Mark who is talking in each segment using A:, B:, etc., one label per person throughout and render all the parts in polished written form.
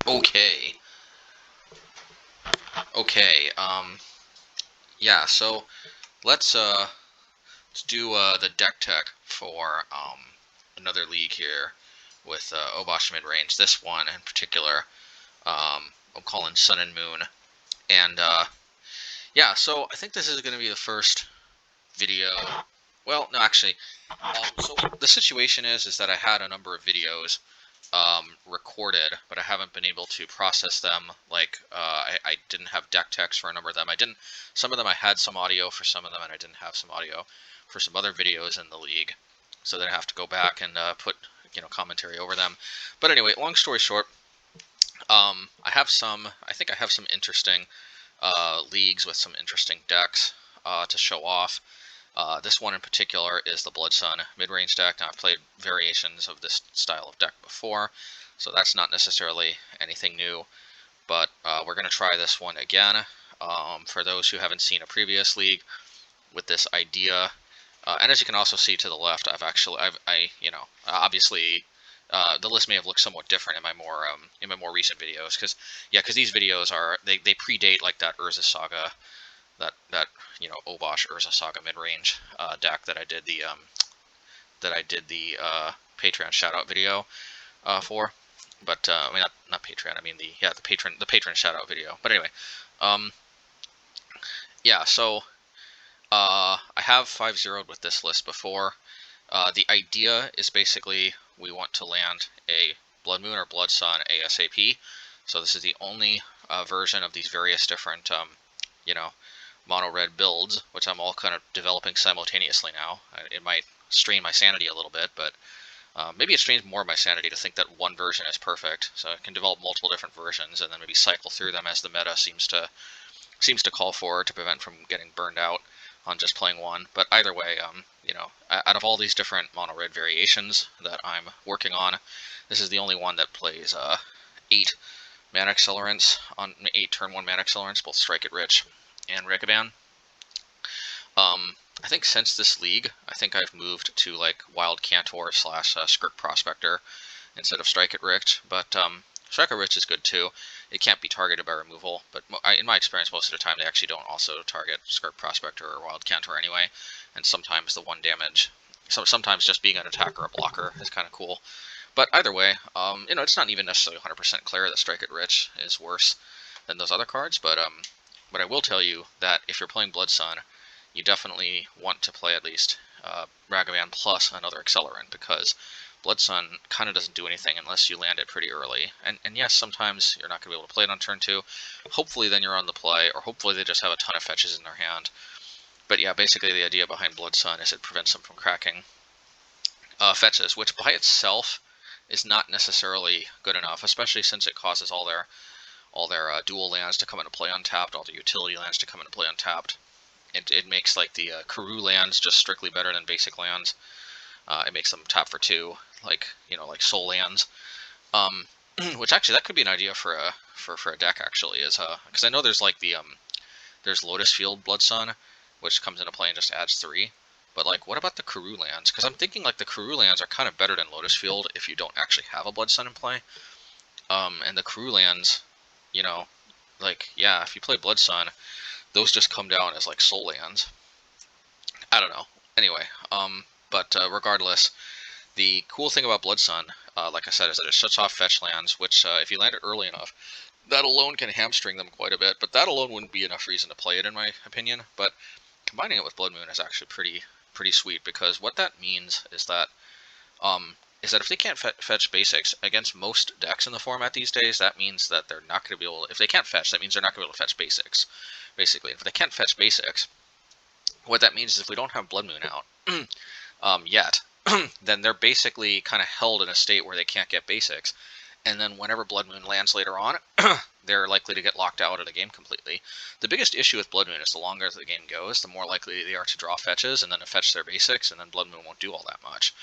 A: Okay. Okay. Yeah. So let's do the deck tech for another league here with Obosh mid range. This one in particular, I'm calling Sun and Moon, and yeah. So I think this is going to be the first video. Well, no, actually. So the situation is that I had a number of videos recorded, but I haven't been able to process them. Like I didn't have deck text for a number of them. Some of them I had some audio for some of them, and I didn't have some audio for some other videos in the league. So then I have to go back and put commentary over them. But anyway, long story short, I think I have some interesting leagues with some interesting decks to show off. This one in particular is the Blood Sun mid-range deck. Now, I've played variations of this style of deck before, so that's not necessarily anything new, but we're going to try this one again. For those who haven't seen a previous league with this idea, and as you can also see to the left, obviously the list may have looked somewhat different in my more recent videos, because these videos they predate like that Whirza saga. That Obosh Whirza Saga mid-range deck that I did the Patreon shoutout video for, but I mean not Patreon. I mean the patron shoutout video. But anyway, yeah. So I have 5-0'd with this list before. The idea is basically we want to land a Blood Moon or Blood Sun ASAP. So this is the only version of these various different mono red builds, which I'm all kind of developing simultaneously now. It might strain my sanity a little bit, but maybe it strains more of my sanity to think that one version is perfect. So I can develop multiple different versions and then maybe cycle through them as the meta seems to call for, to prevent from getting burned out on just playing one. But either way, out of all these different mono red variations that I'm working on, this is the only one that plays 8 mana accelerants on 8 turn 1 mana accelerants, both Strike It Rich and Ragavan. I think since this league, I think I've moved to like Wild Cantor / Skirk Prospector instead of Strike It Rich, but Strike It Rich is good too. It can't be targeted by removal, but in my experience, most of the time they actually don't also target Skirk Prospector or Wild Cantor anyway, and sometimes the 1 damage. So sometimes just being an attacker or a blocker is kind of cool. But either way, it's not even necessarily 100% clear that Strike It Rich is worse than those other cards, but I will tell you that if you're playing Blood Sun, you definitely want to play at least Ragavan plus another accelerant, because Blood Sun kind of doesn't do anything unless you land it pretty early. And yes, sometimes you're not going to be able to play it on turn 2. Hopefully then you're on the play, or hopefully they just have a ton of fetches in their hand. But yeah, basically the idea behind Blood Sun is it prevents them from cracking fetches, which by itself is not necessarily good enough, especially since it causes all their dual lands to come into play untapped, all the utility lands to come into play untapped. It makes like the Karoo lands just strictly better than basic lands. It makes them tap for 2, like soul lands. Which actually that could be an idea for a deck actually, is because I know there's like there's Lotus Field Blood Sun, which comes into play and just adds 3. But like, what about the Karoo lands? Because I'm thinking like the Karoo lands are kind of better than Lotus Field if you don't actually have a Blood Sun in play. And the Karoo lands, if you play Blood Sun, those just come down as like soul lands. I don't know. Anyway, but regardless, the cool thing about Blood Sun, like I said, is that it shuts off fetch lands, which if you land it early enough, that alone can hamstring them quite a bit. But that alone wouldn't be enough reason to play it, in my opinion. But combining it with Blood Moon is actually pretty sweet, because what that means is that if they can't fetch basics against most decks in the format these days, that means that they're not going to be able. If they can't fetch, that means they're not going to be able to fetch basics. Basically, if they can't fetch basics, what that means is if we don't have Blood Moon out yet, then they're basically kind of held in a state where they can't get basics. And then whenever Blood Moon lands later on, they're likely to get locked out of the game completely. The biggest issue with Blood Moon is the longer the game goes, the more likely they are to draw fetches and then to fetch their basics, and then Blood Moon won't do all that much.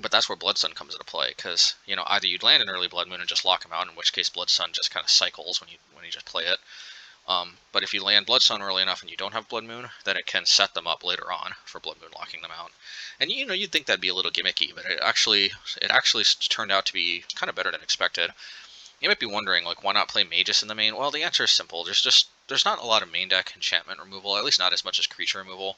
A: But that's where Blood Sun comes into play, because either you'd land an early Blood Moon and just lock them out, in which case Blood Sun just kind of cycles when you just play it. But if you land Blood Sun early enough and you don't have Blood Moon, then it can set them up later on for Blood Moon locking them out. And you'd think that'd be a little gimmicky, but it actually turned out to be kind of better than expected. You might be wondering, like, why not play Magus in the main? Well, the answer is simple. There's not a lot of main deck enchantment removal, at least not as much as creature removal.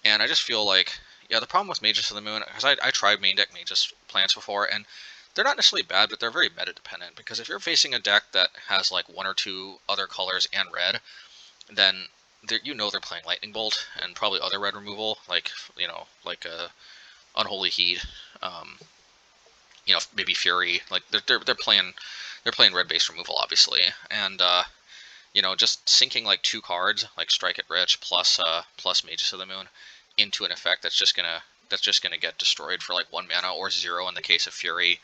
A: And I just feel like, yeah, the problem with Magus of the Moon, because I tried main deck Magus plans before, and they're not necessarily bad, but they're very meta dependent. Because if you're facing a deck that has like 1 or 2 other colors and red, then you know they're playing Lightning Bolt and probably other red removal, like like Unholy Heat, maybe Fury. Like they're playing red based removal, obviously, and just sinking like 2 cards, like Strike It Rich plus Magus of the Moon, into an effect that's just gonna get destroyed for like 1 mana or 0 in the case of Fury.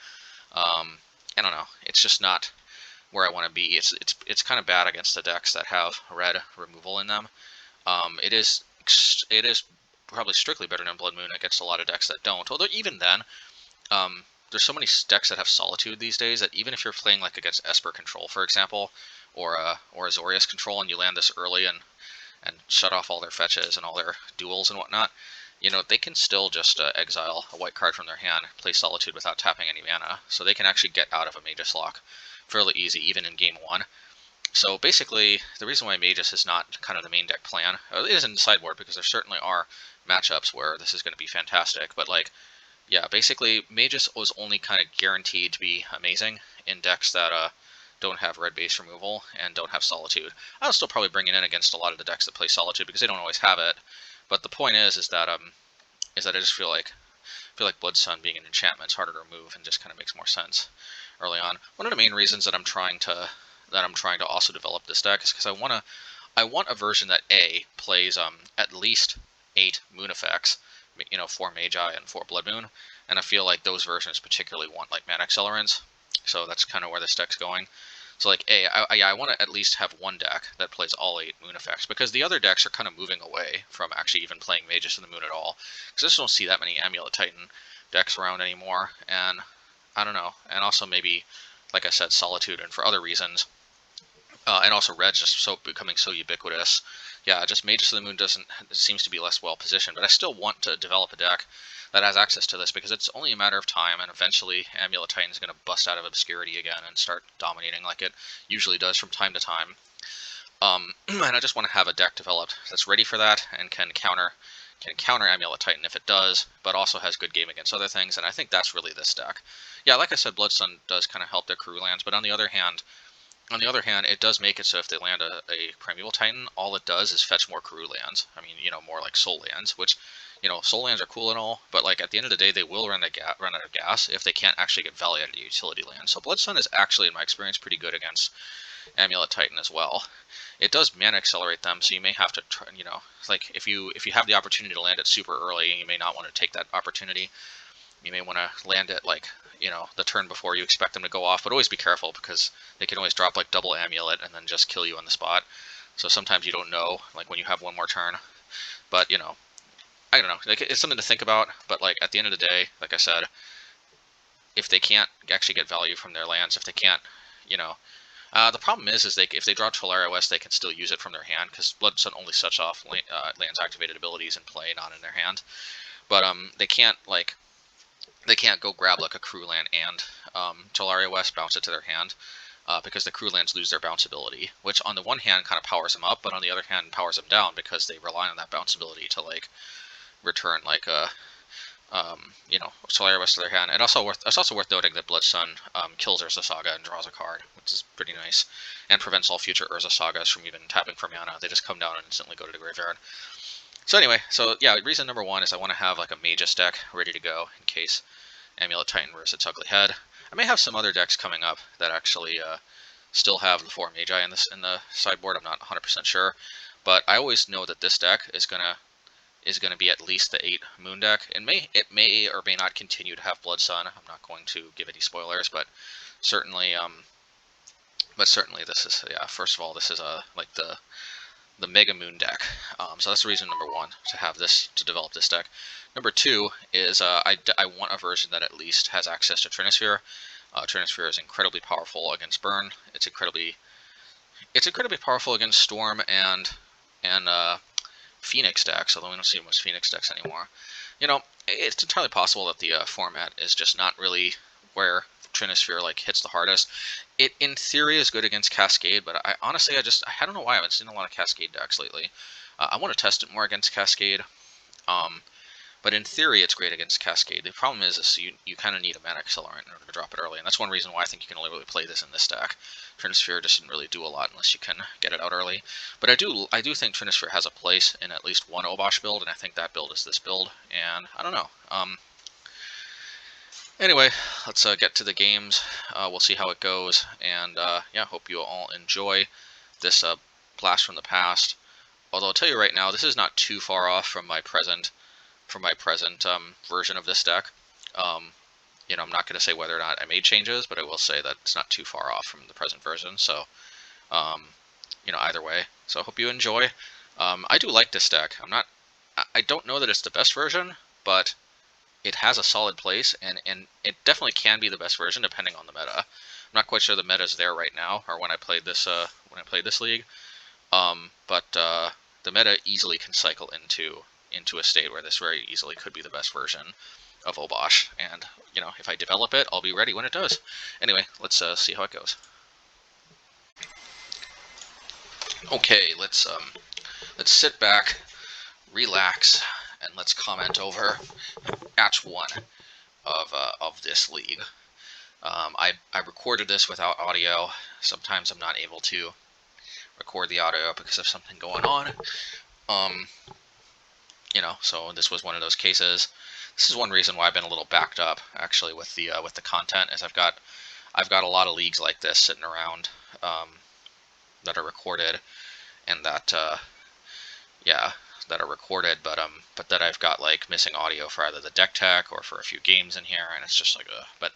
A: I don't know. It's just not where I want to be. It's kind of bad against the decks that have red removal in them. It is probably strictly better than Blood Moon against a lot of decks that don't. Although even then, there's so many decks that have Solitude these days that even if you're playing like against Esper Control, for example, or Azorius Control, and you land this early and shut off all their fetches and all their duels and whatnot, they can still just exile a white card from their hand, play Solitude without tapping any mana, so they can actually get out of a Magus lock fairly easy, even in game 1. So basically, the reason why Magus is not kind of the main deck plan, it is in the sideboard, because there certainly are matchups where this is going to be fantastic, but like, yeah, basically, Magus was only kind of guaranteed to be amazing in decks that don't have red base removal and don't have Solitude. I'll still probably bring it in against a lot of the decks that play Solitude because they don't always have it. But the point is that I just feel like Blood Sun being an enchantment is harder to remove and just kind of makes more sense early on. One of the main reasons that I'm trying to also develop this deck is because I want a version that plays at least 8 moon effects, 4 Magi and 4 Blood Moon, and I feel like those versions particularly want like mana accelerants. So that's kind of where this deck's going. So like I want to at least have one deck that plays all 8 moon effects, because the other decks are kind of moving away from actually even playing Magus of the Moon at all, because I just don't see that many Amulet Titan decks around anymore, and I don't know, and also maybe, like I said, Solitude, and for other reasons, and also red just becoming so ubiquitous. Yeah, just Magus of the Moon seems to be less well positioned, but I still want to develop a deck that has access to this, because it's only a matter of time, and eventually Amulet Titan is going to bust out of obscurity again and start dominating like it usually does from time to time. And I just want to have a deck developed that's ready for that and can counter Amulet Titan if it does, but also has good game against other things, and I think that's really this deck. Yeah, like I said, Blood Sun does kind of help their crew lands, but on the other hand, it does make it so if they land a Primeval Titan, all it does is fetch more crew lands. I mean, more like soul lands, which, soul lands are cool and all, but like at the end of the day, they will run out of gas if they can't actually get value out of the utility land. So Blood Sun is actually, in my experience, pretty good against Amulet Titan as well. It does mana accelerate them, so you may have to try, like if you have the opportunity to land it super early, you may not want to take that opportunity. You may want to land it like, the turn before you expect them to go off, but always be careful, because they can always drop like double Amulet and then just kill you on the spot. So sometimes you don't know, like when you have one more turn. But, I don't know, like it's something to think about, but like at the end of the day, like I said, if they can't actually get value from their lands, if they can't, the problem is if they draw Tolaria West, they can still use it from their hand, because Blood Sun only shuts off lands activated abilities in play, not in their hand. But they can't go grab like a crew land and Tolaria West, bounce it to their hand, because the crew lands lose their bounce ability, which on the one hand kind of powers them up, but on the other hand powers them down, because they rely on that bounce ability to like return like a Tolaria West to their hand. And it's also worth noting that Blood Sun kills Urza Saga and draws a card, which is pretty nice, and prevents all future Urza Sagas from even tapping for mana. They just come down and instantly go to the graveyard. So anyway, yeah, reason number 1 is I want to have like a Magus deck ready to go in case Amulet Titan rears its ugly head. I may have some other decks coming up that actually still have the 4 Magi in the sideboard. I'm not 100% sure, but I always know that this deck is gonna be at least the 8 moon deck. It may or may not continue to have Blood Sun. I'm not going to give any spoilers, but certainly this is, yeah. First of all, this is like the Mega Moon deck. So that's the reason number 1 to develop this deck. Number 2 is I want a version that at least has access to Trinisphere. Trinisphere is incredibly powerful against Burn. It's incredibly powerful against Storm and Phoenix decks, although we don't see much Phoenix decks anymore. It's entirely possible that the format is just not really where Trinisphere like hits the hardest. It in theory is good against Cascade, but I honestly I don't know why I haven't seen a lot of Cascade decks lately. I want to test it more against Cascade. But in theory, it's great against Cascade. The problem is you kind of need a mana accelerant in order to drop it early, and that's one reason why I think you can only really play this in this deck. Trinisphere just didn't really do a lot unless you can get it out early. But I do think Trinisphere has a place in at least one Obosh build, and I think that build is this build. And I don't know. Anyway, let's get to the games. We'll see how it goes, and yeah, hope you all enjoy this blast from the past. Although I'll tell you right now, this is not too far off from my present version of this deck. You know, I'm not going to say whether or not I made changes, but I will say that it's not too far off from the present version. So, you know, either way. So I hope you enjoy. I do like this deck. I don't know that it's the best version, but it has a solid place, and it definitely can be the best version depending on the meta. I'm not quite sure the meta is there right now, or when I played this league. But the meta easily can cycle into a state where this very easily could be the best version of Obosh, and you know, if I develop it, I'll be ready when it does. Anyway, let's see how it goes. Okay, let's sit back, relax, and let's comment over match 1 of this league. I recorded this without audio. Sometimes I'm not able to record the audio because of something going on. You know, so this was one of those cases. This is one reason why I've been a little backed up, actually, with the content, is I've got a lot of leagues like this sitting around that are recorded, and that that are recorded, but that I've got like missing audio for either the deck tech or for a few games in here, and it's just like but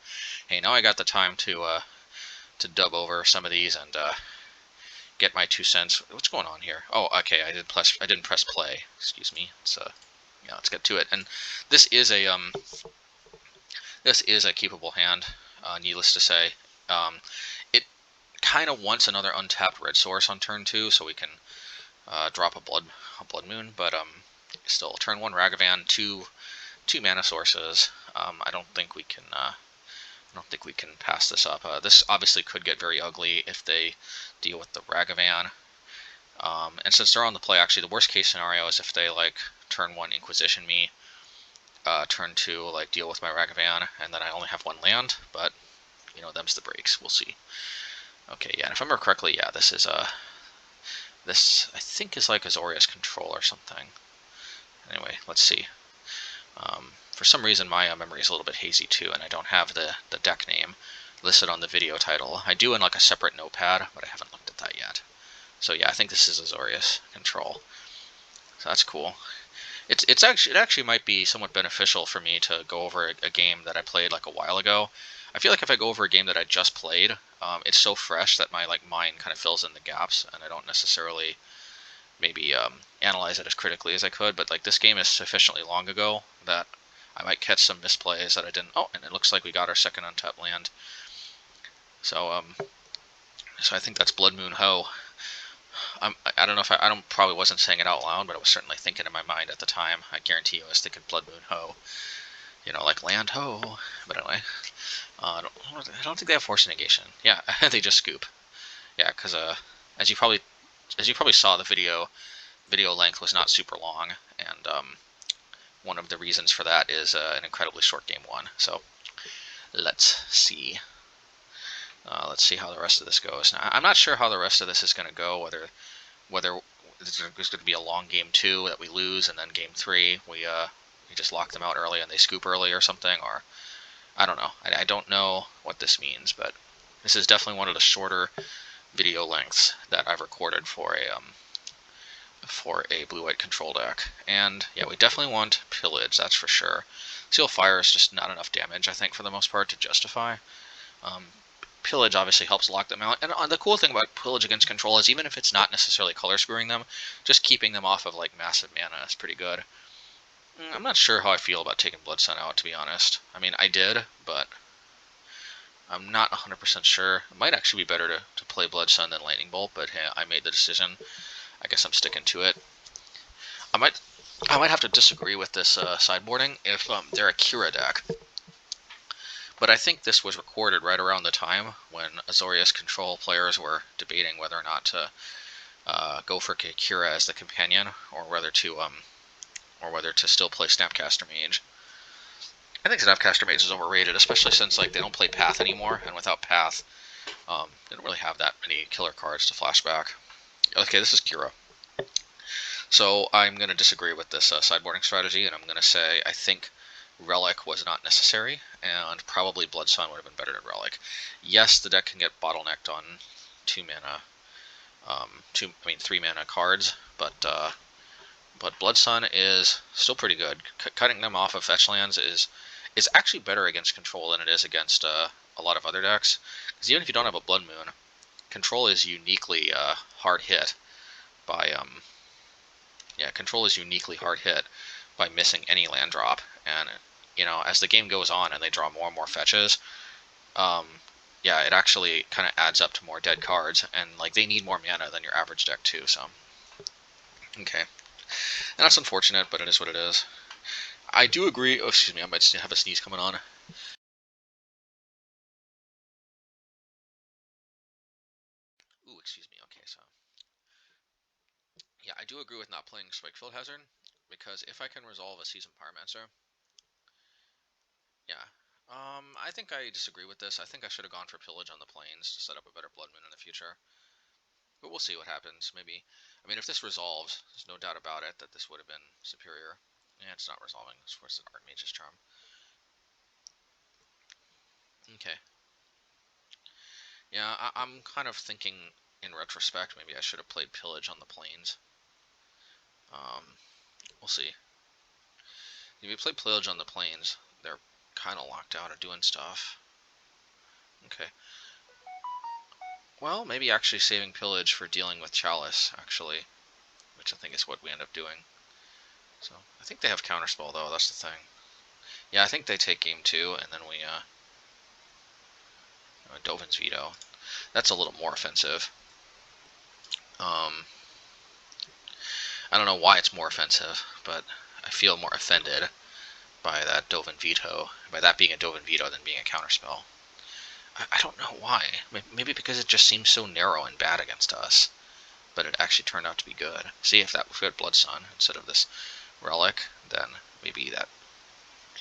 A: hey, now I got the time to dub over some of these and get my 2 cents. What's going on here? Oh, okay, I didn't press play. Excuse me. It's yeah, let's get to it. And this is a keepable hand. Needless to say, it kind of wants another untapped red source on turn 2, so we can drop a blood moon. But still, turn 1 Ragavan, two mana sources. I don't think we can pass this up. This obviously could get very ugly if they deal with the Ragavan. And since they're on the play, actually, the worst case scenario is if they like turn 1 Inquisition me, turn 2 like deal with my Ragavan, and then I only have 1 land. But you know, them's the breaks. We'll see. Okay, yeah. And if I remember correctly, yeah, this is this I think is like Azorius control or something. Anyway, let's see. For some reason, my memory is a little bit hazy too, and I don't have the deck name listed on the video title. I do in like a separate notepad, but I haven't looked at that yet. So yeah, I think this is Azorius control. So that's cool. It actually might be somewhat beneficial for me to go over a game that I played like a while ago. I feel like if I go over a game that I just played, it's so fresh that my mind kind of fills in the gaps, and I don't necessarily maybe analyze it as critically as I could. But like, this game is sufficiently long ago that I might catch some misplays that I didn't. Oh, and it looks like we got our second untapped land. So so I think that's Blood Moon Ho. I don't know if I probably wasn't saying it out loud, but I was certainly thinking in my mind at the time. I guarantee you I was thinking Blood Moon Ho. You know, like land ho. But anyway, I don't think they have force negation. Yeah, they just scoop. Yeah, because as you probably saw, the video length was not super long, and one of the reasons for that is an incredibly short game 1. So let's see. Let's see how the rest of this goes. Now, I'm not sure how the rest of this is going to go. Whether there's going to be a long game 2 that we lose, and then game 3 we just lock them out early and they scoop early or something, or I don't know. I don't know what this means, but this is definitely one of the shorter video lengths that I've recorded for a blue-white control deck. And yeah, we definitely want Pillage, that's for sure. Seal Fire is just not enough damage, I think, for the most part, to justify. Pillage obviously helps lock them out, and the cool thing about Pillage against control is even if it's not necessarily color screwing them, just keeping them off of like massive mana is pretty good. I'm not sure how I feel about taking Blood Sun out, to be honest. I mean, I did, but I'm not 100% sure. It might actually be better to play Blood Sun than Lightning Bolt, but hey, I made the decision. I guess I'm sticking to it. I might have to disagree with this sideboarding if they're a Kira deck. But I think this was recorded right around the time when Azorius control players were debating whether or not to go for Kira as the companion, or whether to still play Snapcaster Mage. I think Snapcaster Mage is overrated, especially since like they don't play Path anymore, and without Path, they don't really have that many killer cards to flashback. Okay, this is Kira. So I'm going to disagree with this sideboarding strategy, and I'm going to say I think Relic was not necessary, and probably Blood Sun would have been better than Relic. Yes, the deck can get bottlenecked on 3 mana cards, but Blood Sun is still pretty good. Cutting them off of fetch lands is actually better against control than it is against a lot of other decks. Because even if you don't have a Blood Moon, control is uniquely hard hit by missing any land drop. And as the game goes on and they draw more and more fetches, it actually kind of adds up to more dead cards, and like they need more mana than your average deck too. So okay, and that's unfortunate, but it is what it is. I do agree. Oh, excuse me, I might have a sneeze coming on. Ooh, excuse me. Okay, so yeah, I do agree with not playing Spikefield Hazard, because if I can resolve a Seasoned Pyromancer, yeah. I think I disagree with this. I think I should have gone for Pillage on the Plains to set up a better Blood Moon in the future. But we'll see what happens. Maybe, I mean, if this resolves, there's no doubt about it that this would have been superior. Yeah, it's not resolving. Of course, it's an Archmage's Charm. Okay. Yeah, I'm kind of thinking, in retrospect, maybe I should have played Pillage on the Plains. We'll see. If you play Pillage on the Plains, they're kind of locked out of doing stuff. Okay. Well, maybe actually saving Pillage for dealing with Chalice, actually, which I think is what we end up doing. So, I think they have Counterspell, though, that's the thing. Yeah, I think they take game 2, and then we, Dovin's Veto. That's a little more offensive. I don't know why it's more offensive, but I feel more offended by that Dovin Veto, by that being a Dovin Veto than being a Counterspell. I don't know why. Maybe because it just seems so narrow and bad against us, but it actually turned out to be good. See, if that was Blood Sun instead of this Relic, then maybe that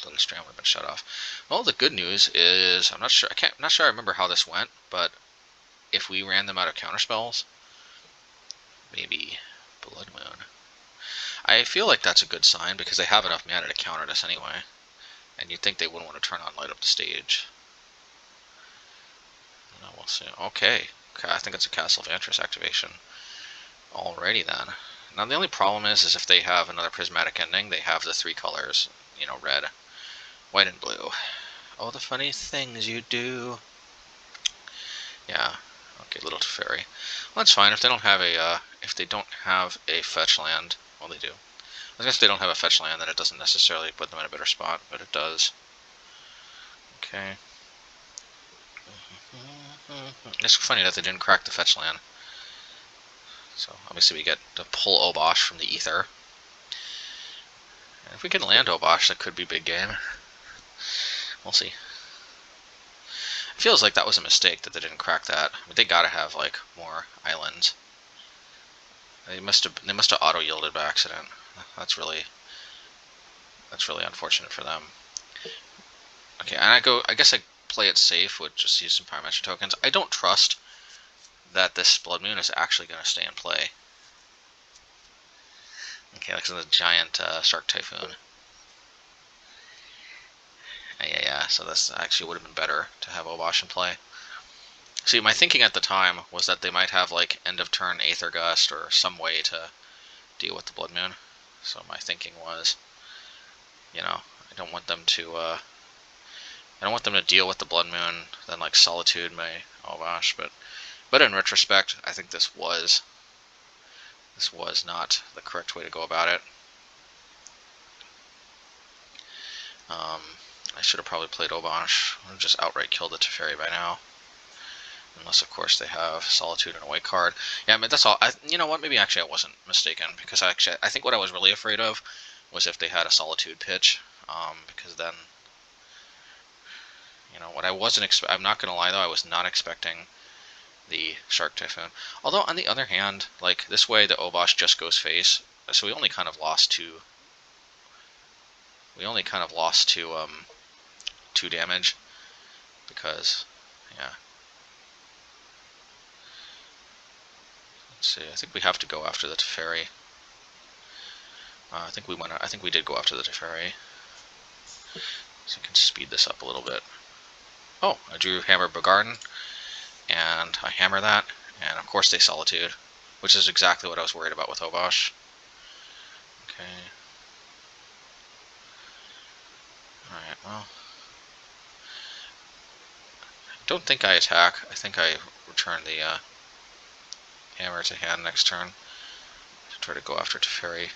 A: little strand would have been shut off. Well, the good news is I'm not sure I remember how this went, but if we ran them out of counterspells, maybe Blood Moon. I feel like that's a good sign because they have enough mana to counter this anyway, and you'd think they wouldn't want to turn on Light Up the Stage. No, we'll see. Okay, I think it's a Castle Vanquish activation. Alrighty then. Now the only problem is if they have another Prismatic Ending, they have the 3 colors, red, white, and blue. Oh, the funny things you do. Yeah. Okay, Little Teferi. Well, that's fine if they don't have a fetch land. Well, they do. I guess if they don't have a fetch land, then it doesn't necessarily put them in a better spot, but it does. Okay. It's funny that they didn't crack the fetch land. So obviously we get to pull Obosh from the ether. And if we can land Obosh, that could be big game. We'll see. It feels like that was a mistake that they didn't crack that. I mean, they gotta have like more islands. They must have auto yielded by accident. That's really unfortunate for them. Okay, and I guess I play it safe with just use some Pyromancer tokens. I don't trust that this Blood Moon is actually going to stay in play. Okay, like the giant Shark Typhoon. Yeah, so this actually would have been better to have Obosh in play. See, my thinking at the time was that they might have like end of turn Aether Gust or some way to deal with the Blood Moon. So my thinking was, I don't want them to deal with the Blood Moon, then like Solitude my Obosh, but in retrospect, I think this was not the correct way to go about it. I should have probably played Obosh. I would have just outright killed the Teferi by now. Unless, of course, they have Solitude and a white card. Yeah, I mean, that's all. You know what? Maybe actually I wasn't mistaken, because I think what I was really afraid of was if they had a Solitude pitch, because then, You know, what I wasn't I'm not gonna lie though, I was not expecting the Shark Typhoon. Although on the other hand, like this way the Obosh just goes face, so we only kind of lost to 2 damage because yeah. Let's see. I think we have to go after the Teferi. I think we did go after the Teferi. So I can speed this up a little bit. Oh, I drew Hammer Bogardan, and I hammer that, and of course they Solitude, which is exactly what I was worried about with Obosh. Okay. Alright, well. I don't think I attack. I think I return the hammer to hand next turn. Try to go after Teferi.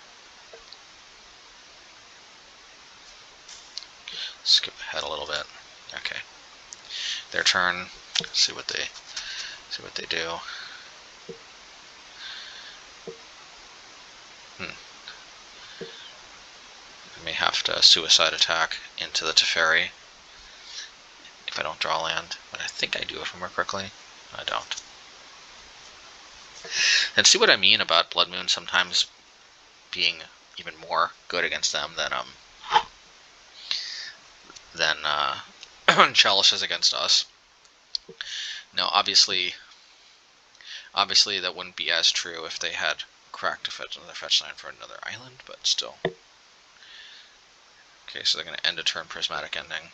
A: Skip ahead a little bit. Okay. Their turn. See what they do. I may have to suicide attack into the Teferi if I don't draw land, but I think I do if I remember correctly. I don't. And see what I mean about Blood Moon sometimes being even more good against them than Chalices against us. Now, obviously that wouldn't be as true if they had cracked another fetch line for another island, but still. Okay, so they're going to end a turn Prismatic Ending.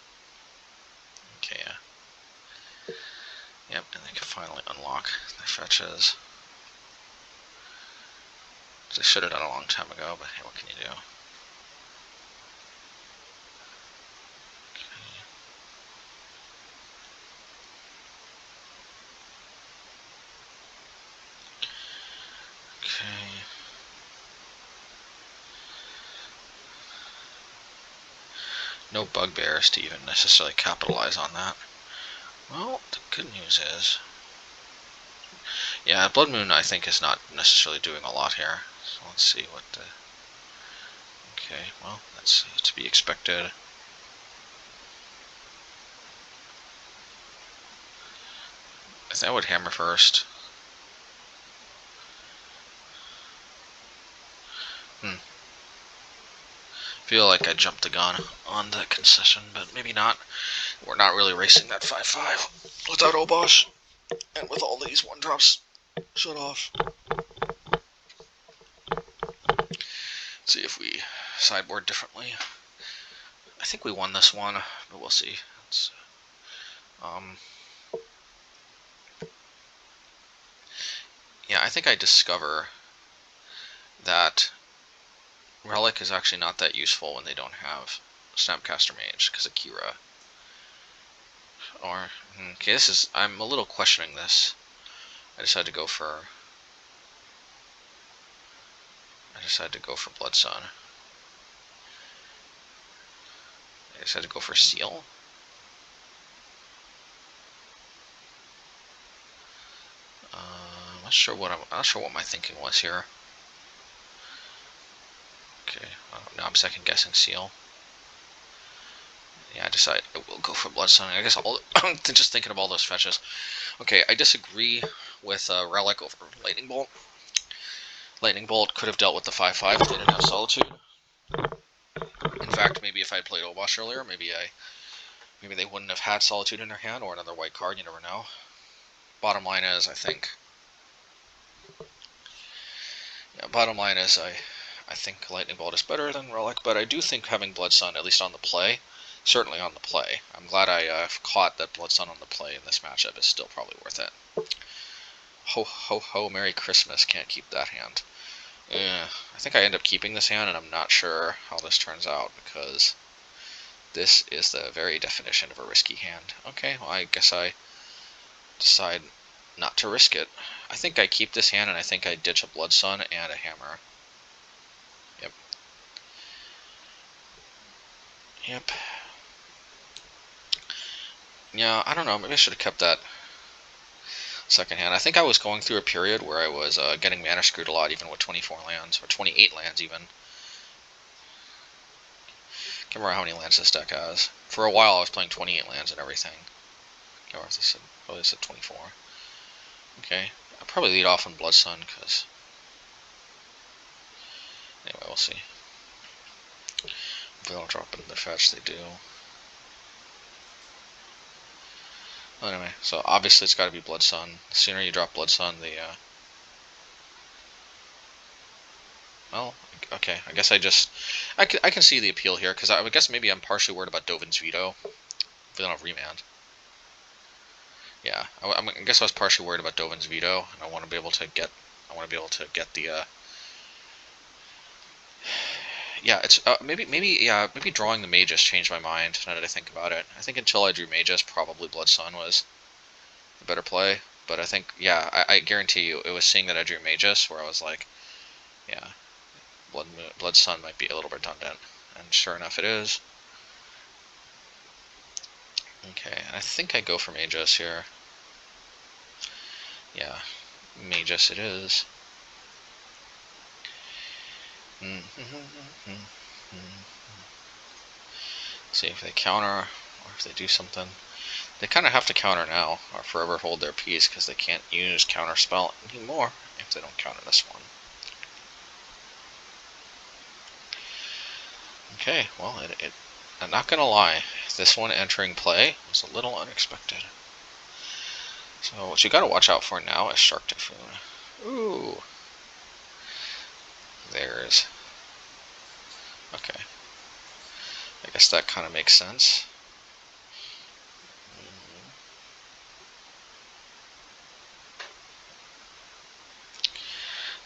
A: Okay, yeah. Yep, and they can finally unlock their fetches. They should have done a long time ago, but hey, what can you do? Okay. No Bugbears to even necessarily capitalize on that. Well, the good news is, yeah, Blood Moon I think is not necessarily doing a lot here. So let's see what the. Okay, well, that's to be expected. I think I would hammer first. Feel like I jumped the gun on the concession, but maybe not. We're not really racing that 5-5 without Obosh, and with all these 1-drops shut off. See if we sideboard differently. I think we won this one, but we'll see. Yeah, I think I discover that Relic is actually not that useful when they don't have Snapcaster Mage, because of Kira. Or, okay, I'm a little questioning this. I decided to go for Blood Sun. I decided to go for Seal. I'm not sure what my thinking was here. Okay, now I'm second guessing Seal. Yeah, I decided I will go for Blood Sun. I guess I'm just thinking of all those fetches. Okay, I disagree with Relic over Lightning Bolt. Lightning Bolt could have dealt with the 5-5 if they didn't have Solitude. In fact, maybe if I had played Obosh earlier, maybe they wouldn't have had Solitude in their hand, or another white card, you never know. Bottom line is, I think Lightning Bolt is better than Relic, but I do think having Blood Sun, at least on the play, certainly on the play. I'm glad I caught that Blood Sun on the play in this matchup is still probably worth it. Ho, ho, ho, Merry Christmas, can't keep that hand. I think I end up keeping this hand, and I'm not sure how this turns out, because this is the very definition of a risky hand. Okay, well, I guess I decide not to risk it. I think I keep this hand, and I think I ditch a Blood Sun and a Hammer. Yep. Yeah, I don't know, maybe I should have kept that second hand. I think I was going through a period where I was getting mana screwed a lot, even with 24 lands, or 28 lands even. Can't remember how many lands this deck has. For a while I was playing 28 lands and everything. Or this probably said 24. Okay, I'll probably lead off on Blood Sun, because... Anyway, we'll see. If they don't drop it in the fetch, they do. Well, anyway, so obviously it's got to be Blood Sun. The sooner you drop Blood Sun, the... Well, okay, I guess I can see the appeal here, because I guess maybe I'm partially worried about Dovin's Veto. If we don't have Remand. Yeah, I guess I was partially worried about Dovin's Veto, and I want to be able to get the... Yeah, it's maybe drawing the Magus changed my mind, now that I think about it. I think until I drew Magus, probably Blood Sun was a better play, but I think, yeah, I guarantee you, it was seeing that I drew Magus where I was like, yeah, Blood Sun might be a little redundant, and sure enough it is. Okay, and I think I go for Magus here. Yeah, Magus it is. See if they counter, or if they do something. They kind of have to counter now, or forever hold their peace, because they can't use counter spell anymore if they don't counter this one. Okay, well, I'm not gonna lie, this one entering play was a little unexpected. So what you gotta watch out for now is Shark Typhoon. Ooh. There's... Okay. I guess that kind of makes sense.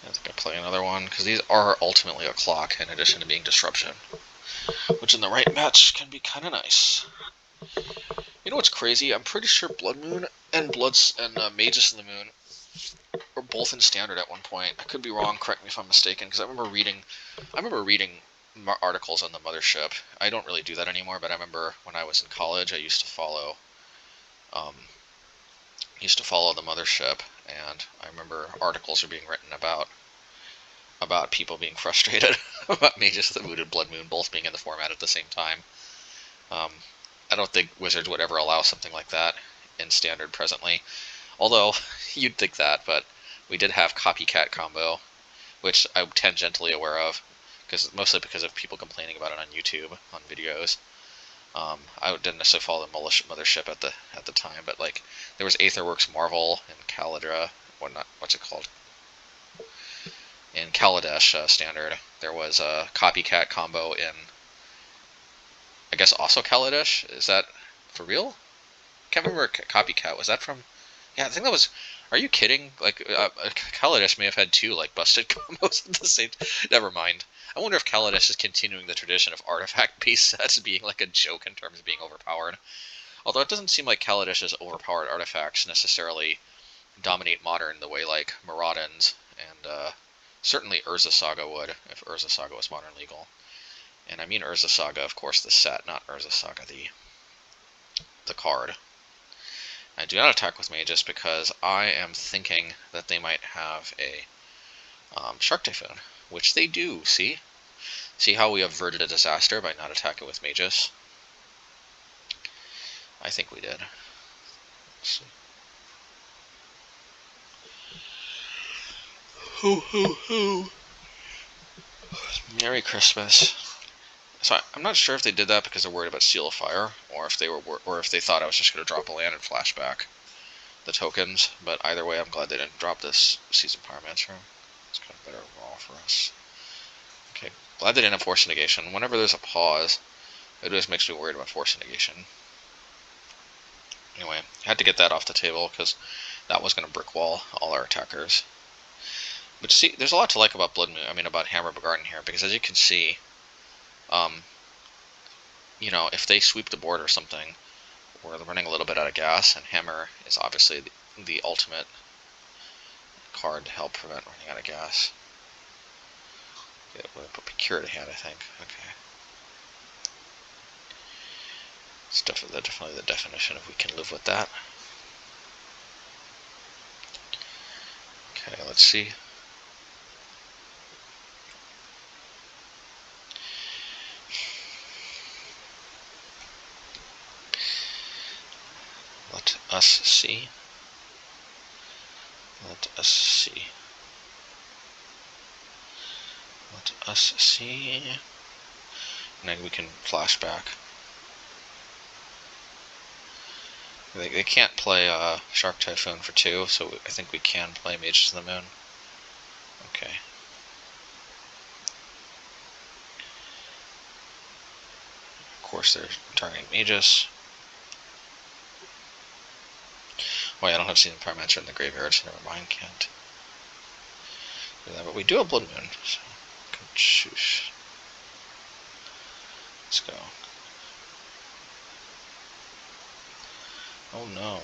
A: I think I play another one, because these are ultimately a clock, in addition to being disruption. Which in the right match can be kind of nice. You know what's crazy? I'm pretty sure Blood Moon and Magus in the Moon were both in Standard at one point. I could be wrong, correct me if I'm mistaken, because I remember reading articles on the Mothership. I don't really do that anymore, but I remember when I was in college, I used to follow the Mothership, and I remember articles are being written about people being frustrated about Magus the Moon and Blood Moon both being in the format at the same time. I don't think Wizards would ever allow something like that in Standard presently. Although, you'd think that, but we did have Copycat Combo, which I'm tangentially aware of, mostly because of people complaining about it on YouTube, on videos. I didn't necessarily follow the Mothership at the time, but like there was Aetherworks Marvel and Calidra, what's it called? In Kaladesh Standard, there was a Copycat Combo in, I guess, also Kaladesh. Is that for real? Can't remember. Copycat, was that from? Yeah, I think that was. Are you kidding? Like, Kaladesh may have had two like busted combos at the same. Never mind. I wonder if Kaladesh is continuing the tradition of artifact-based sets being like a joke in terms of being overpowered. Although it doesn't seem like Kaladesh's overpowered artifacts necessarily dominate Modern the way like Maraudons and certainly Urza Saga would, if Urza Saga was Modern legal. And I mean Urza Saga, of course, the set, not Urza Saga, the card. I do not attack with Magus because I am thinking that they might have a Shark Typhoon, which they do, see? See how we averted a disaster by not attacking with Magus? I think we did. Let's see. Hoo hoo hoo. Merry Christmas. So I'm not sure if they did that because they're worried about Seal of Fire, or if they thought I was just going to drop a land and flashback the tokens. But either way, I'm glad they didn't drop this Seasoned Pyromancer. It's kind of better overall for us. Okay, glad they didn't have Force Negation. Whenever there's a pause, it always makes me worried about Force Negation. Anyway, I had to get that off the table because that was going to brick wall all our attackers. But see, there's a lot to like about about Hammer Bogardan here, because as you can see, you know, if they sweep the board or something, we're running a little bit out of gas, and Hammer is obviously the ultimate card to help prevent running out of gas. Okay, we'll put Procure to hand, I think. Okay. It's definitely the definition of we can live with that. Okay, let's see. us see. Let us see. Let us see. And then we can flash back. They can't play Shark Typhoon for 2, so I think we can play Mages of the Moon. Okay. Of course, they're targeting Mages. Oh, yeah, I don't have Seasoned Pyromancer in the graveyard, so never mind, can't do that. But we do have Blood Moon, so shoosh. Let's go. Oh no.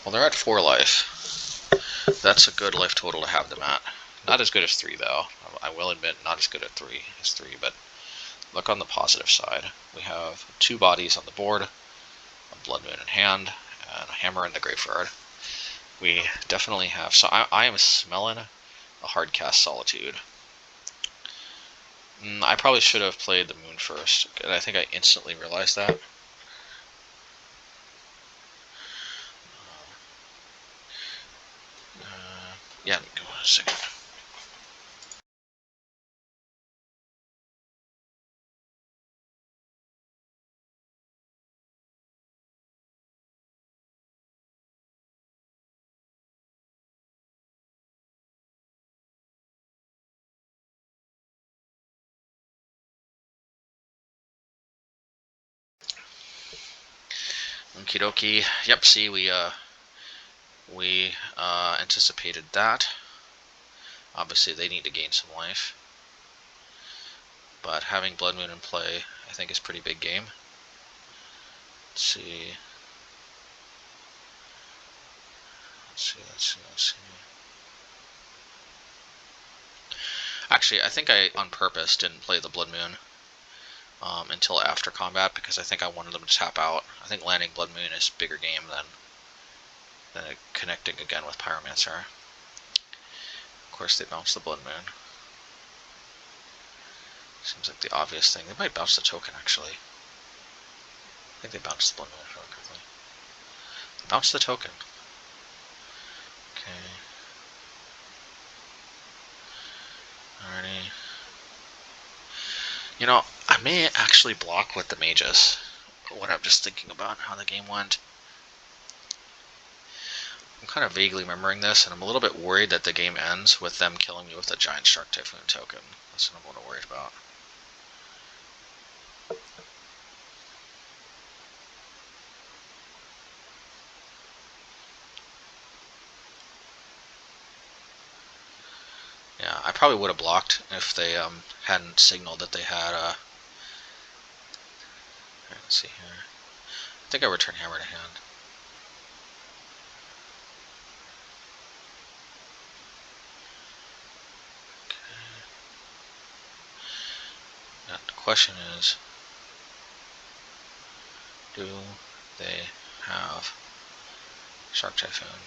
A: Well, they're at 4 life. That's a good life total to have them at. Not as good as 3, though. I will admit, not as good as 3, but look on the positive side. We have 2 bodies on the board, a Blood Moon in hand, and a hammer in the graveyard. We definitely have... So I am smelling a hard cast Solitude. I probably should have played the Moon first, and I think I instantly realized that. Yeah, give me a second. Okie dokie. Yep, see, we anticipated that. Obviously, they need to gain some life. But having Blood Moon in play, I think, is pretty big game. Let's see. Let's see. Actually, I think I, on purpose, didn't play the Blood Moon until after combat, because I think I wanted them to tap out. I think landing Blood Moon is a bigger game than connecting again with Pyromancer. Of course, they bounce the Blood Moon. Seems like the obvious thing. They might bounce the token, actually. I think they bounced the Blood Moon really quickly. They bounced the token. Okay. Alrighty. You know, I may actually block with the Mages. What I'm just thinking about how the game went. I'm kind of vaguely remembering this, and I'm a little bit worried that the game ends with them killing me with a giant Shark Typhoon token. That's what I'm a little worried about. Yeah, I probably would have blocked if they hadn't signaled that they had Alright, let's see here. I think I return hammer to hand. Now, the question is, do they have Shark Typhoon?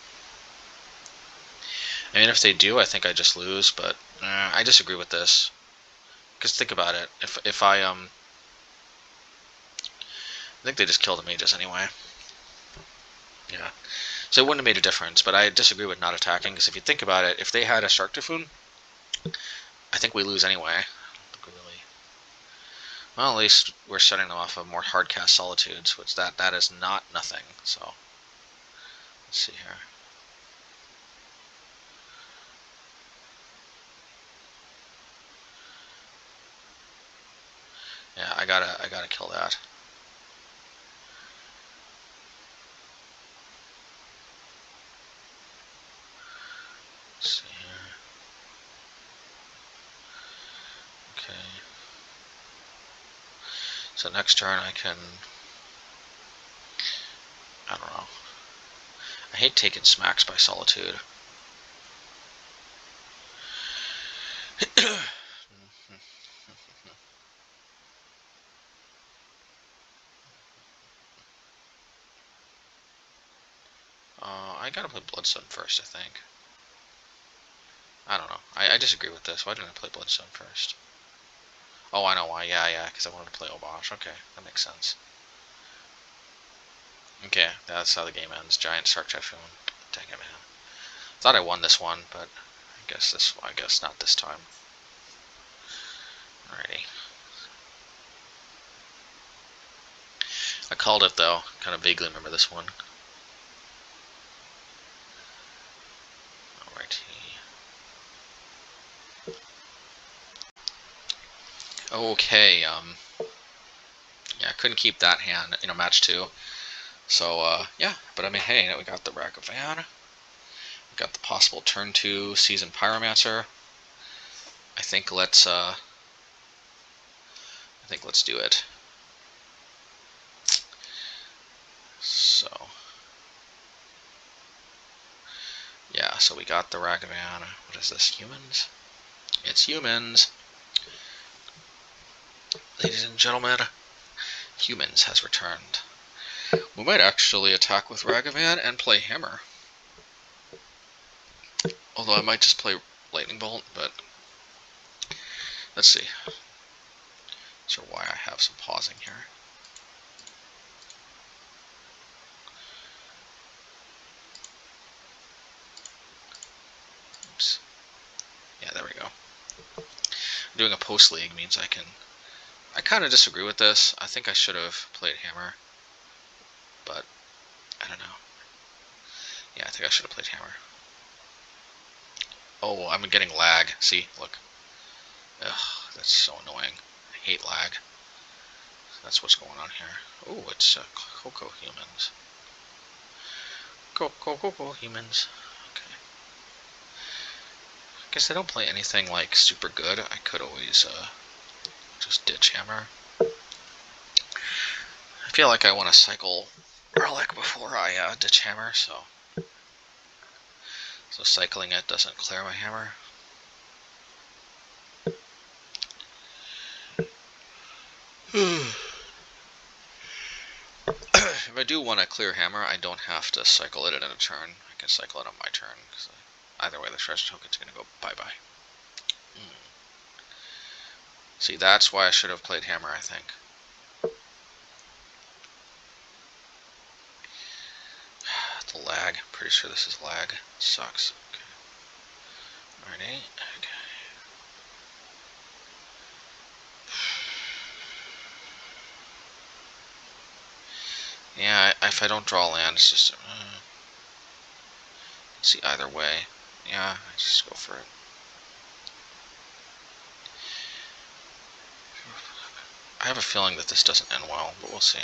A: I mean, if they do, I think I just lose, but I disagree with this. Because think about it, if I think they just kill the Mages anyway. Yeah. So it wouldn't have made a difference, but I disagree with not attacking, because if you think about it, if they had a Shark Typhoon, I think we lose anyway. I don't think we really... Well, at least we're setting them off of more hardcast Solitudes, which that is not nothing, so... Let's see here. Yeah, I gotta kill that. Let's see here. Okay. So next turn I can... I don't know. I hate taking smacks by Solitude. I gotta play Bloodstone first, I think. I don't know. I disagree with this. Why didn't I play Bloodstone first? Oh, I know why. Yeah, because I wanted to play Obosh. Okay, that makes sense. Okay, that's how the game ends. Giant Shark Typhoon. Dang it, man. Thought I won this one, but I guess not this time. Alrighty. I called it though. Kind of vaguely remember this one. Alrighty. Okay, yeah, I couldn't keep that hand, match 2. So, yeah, but I mean, hey, we got the Ragavan. We got the possible turn 2 season Pyromancer. I think let's do it. So, yeah, so we got the Ragavan. What is this, humans? It's humans. Ladies and gentlemen, humans has returned. We might actually attack with Ragavan and play Hammer. Although I might just play Lightning Bolt, but let's see. So why I have some pausing here. Oops. Yeah, there we go. Doing a post league means I kind of disagree with this. I think I should have played Hammer, but I don't know. Yeah, I think I should have played Hammer. Oh, I'm getting lag. See, look. Ugh, that's so annoying. I hate lag. That's what's going on here. Oh, it's CoCo humans. CoCo humans. Okay. I guess I don't play anything like super good. I could always just ditch Hammer. I feel like I want to cycle Relic before I ditch Hammer, so cycling it doesn't clear my Hammer. If I do want to clear Hammer, I don't have to cycle it in a turn. I can cycle it on my turn, because either way the treasure token's going to go bye-bye. See, that's why I should have played Hammer, I think. The lag. Pretty sure this is lag. Sucks. Okay. Alrighty. Okay. Yeah, if I don't draw land, it's just... see, either way. Yeah, I just go for it. I have a feeling that this doesn't end well, but we'll see.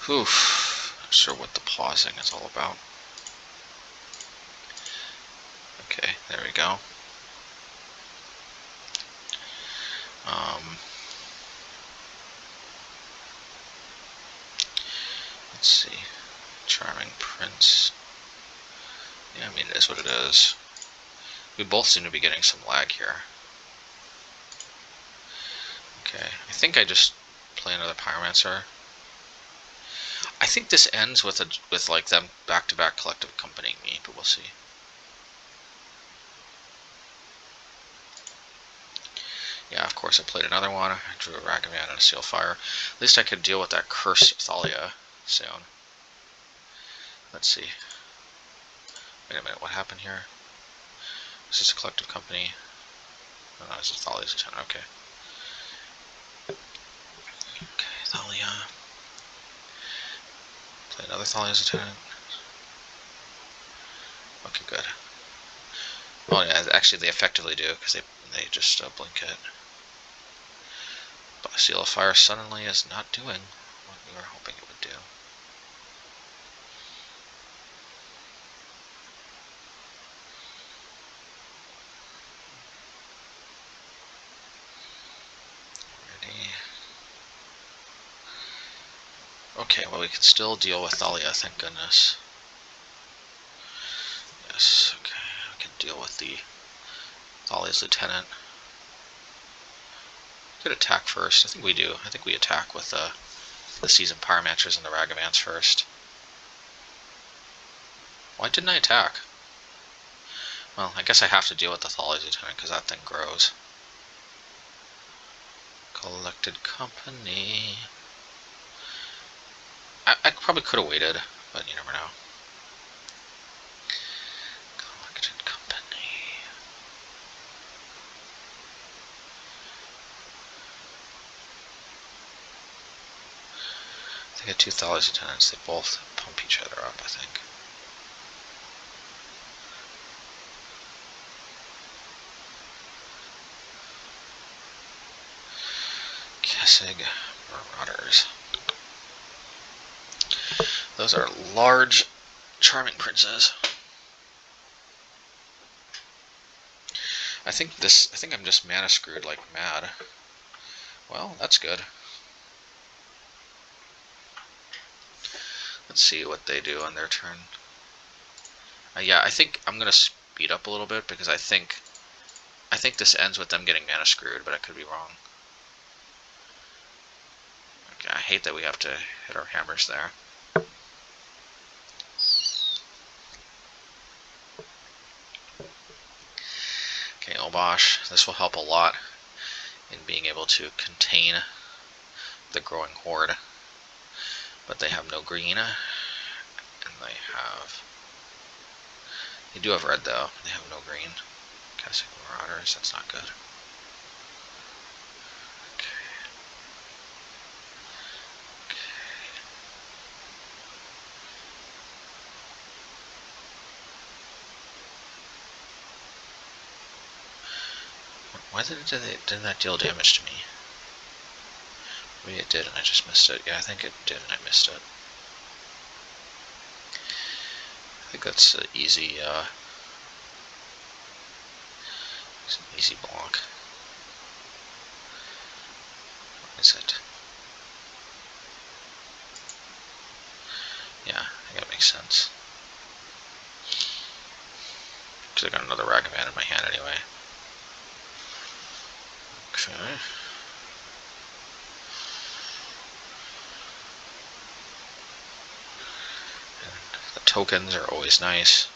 A: Oof. Not sure what the pausing is all about. Okay, there we go. Let's see. Charming Prince. Yeah, I mean, it is what it is. We both seem to be getting some lag here. Okay, I think I just play another Pyromancer. I think this ends with like them back-to-back collective accompanying me, but we'll see. Yeah, of course I played another one. I drew a Ragavan and a Sealfire. At least I could deal with that Curse of Thalia soon. Let's see. Wait a minute, what happened here? Is this a collective company? Oh, no, this is Thalia's Lieutenant. Okay. Okay, Thalia. Play another Thalia's Lieutenant. Okay, good. Oh yeah, actually they effectively do, because they just blink it. But Seal of Fire suddenly is not doing what we were hoping it would do. Ready. Okay, well we can still deal with Thalia, thank goodness. Yes, okay, we can deal with the Thalia's Lieutenant. Could attack first. I think we do. I think we attack with the seasoned Pyromancers and the Ragavans first. Why didn't I attack? Well, I guess I have to deal with the Thali's Lieutenant because that thing grows. Collected Company. I probably could have waited, but you never know. Collected Company. They get 2 Thali's Lieutenants. They both pump each other up, I think. Kessig Marauders. Those are large, charming princes. I think I'm just mana screwed like mad. Well, that's good. Let's see what they do on their turn. Yeah, I think I'm gonna speed up a little bit because I think this ends with them getting mana screwed, but I could be wrong. Okay, I hate that we have to hit our hammers there. Okay, Obosh, this will help a lot in being able to contain the growing horde. But they have no green, and they do have red though. They have no green. Casting Marauders, that's not good. Why didn't that deal damage to me? Maybe it did and I just missed it. Yeah, I think it did and I missed it. I think that's an easy, it's an easy block. What is it? Yeah, I think that makes sense. Because I got another Ragavan in my hand anyway. Okay. The tokens are always nice.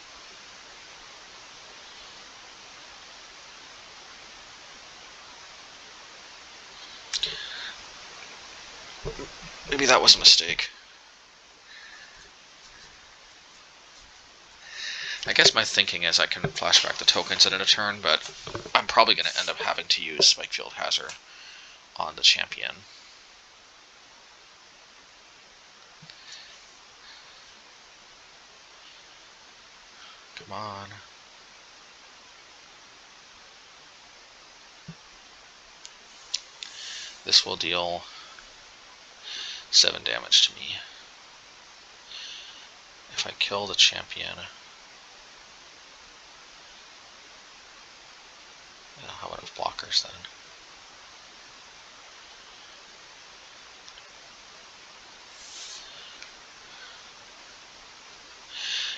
A: Maybe that was a mistake. I guess my thinking is I can flashback the tokens in a turn, but I'm probably going to end up having to use Spikefield Hazard on the champion. Come on. This will deal 7 damage to me. If I kill the champion... How about with blockers then?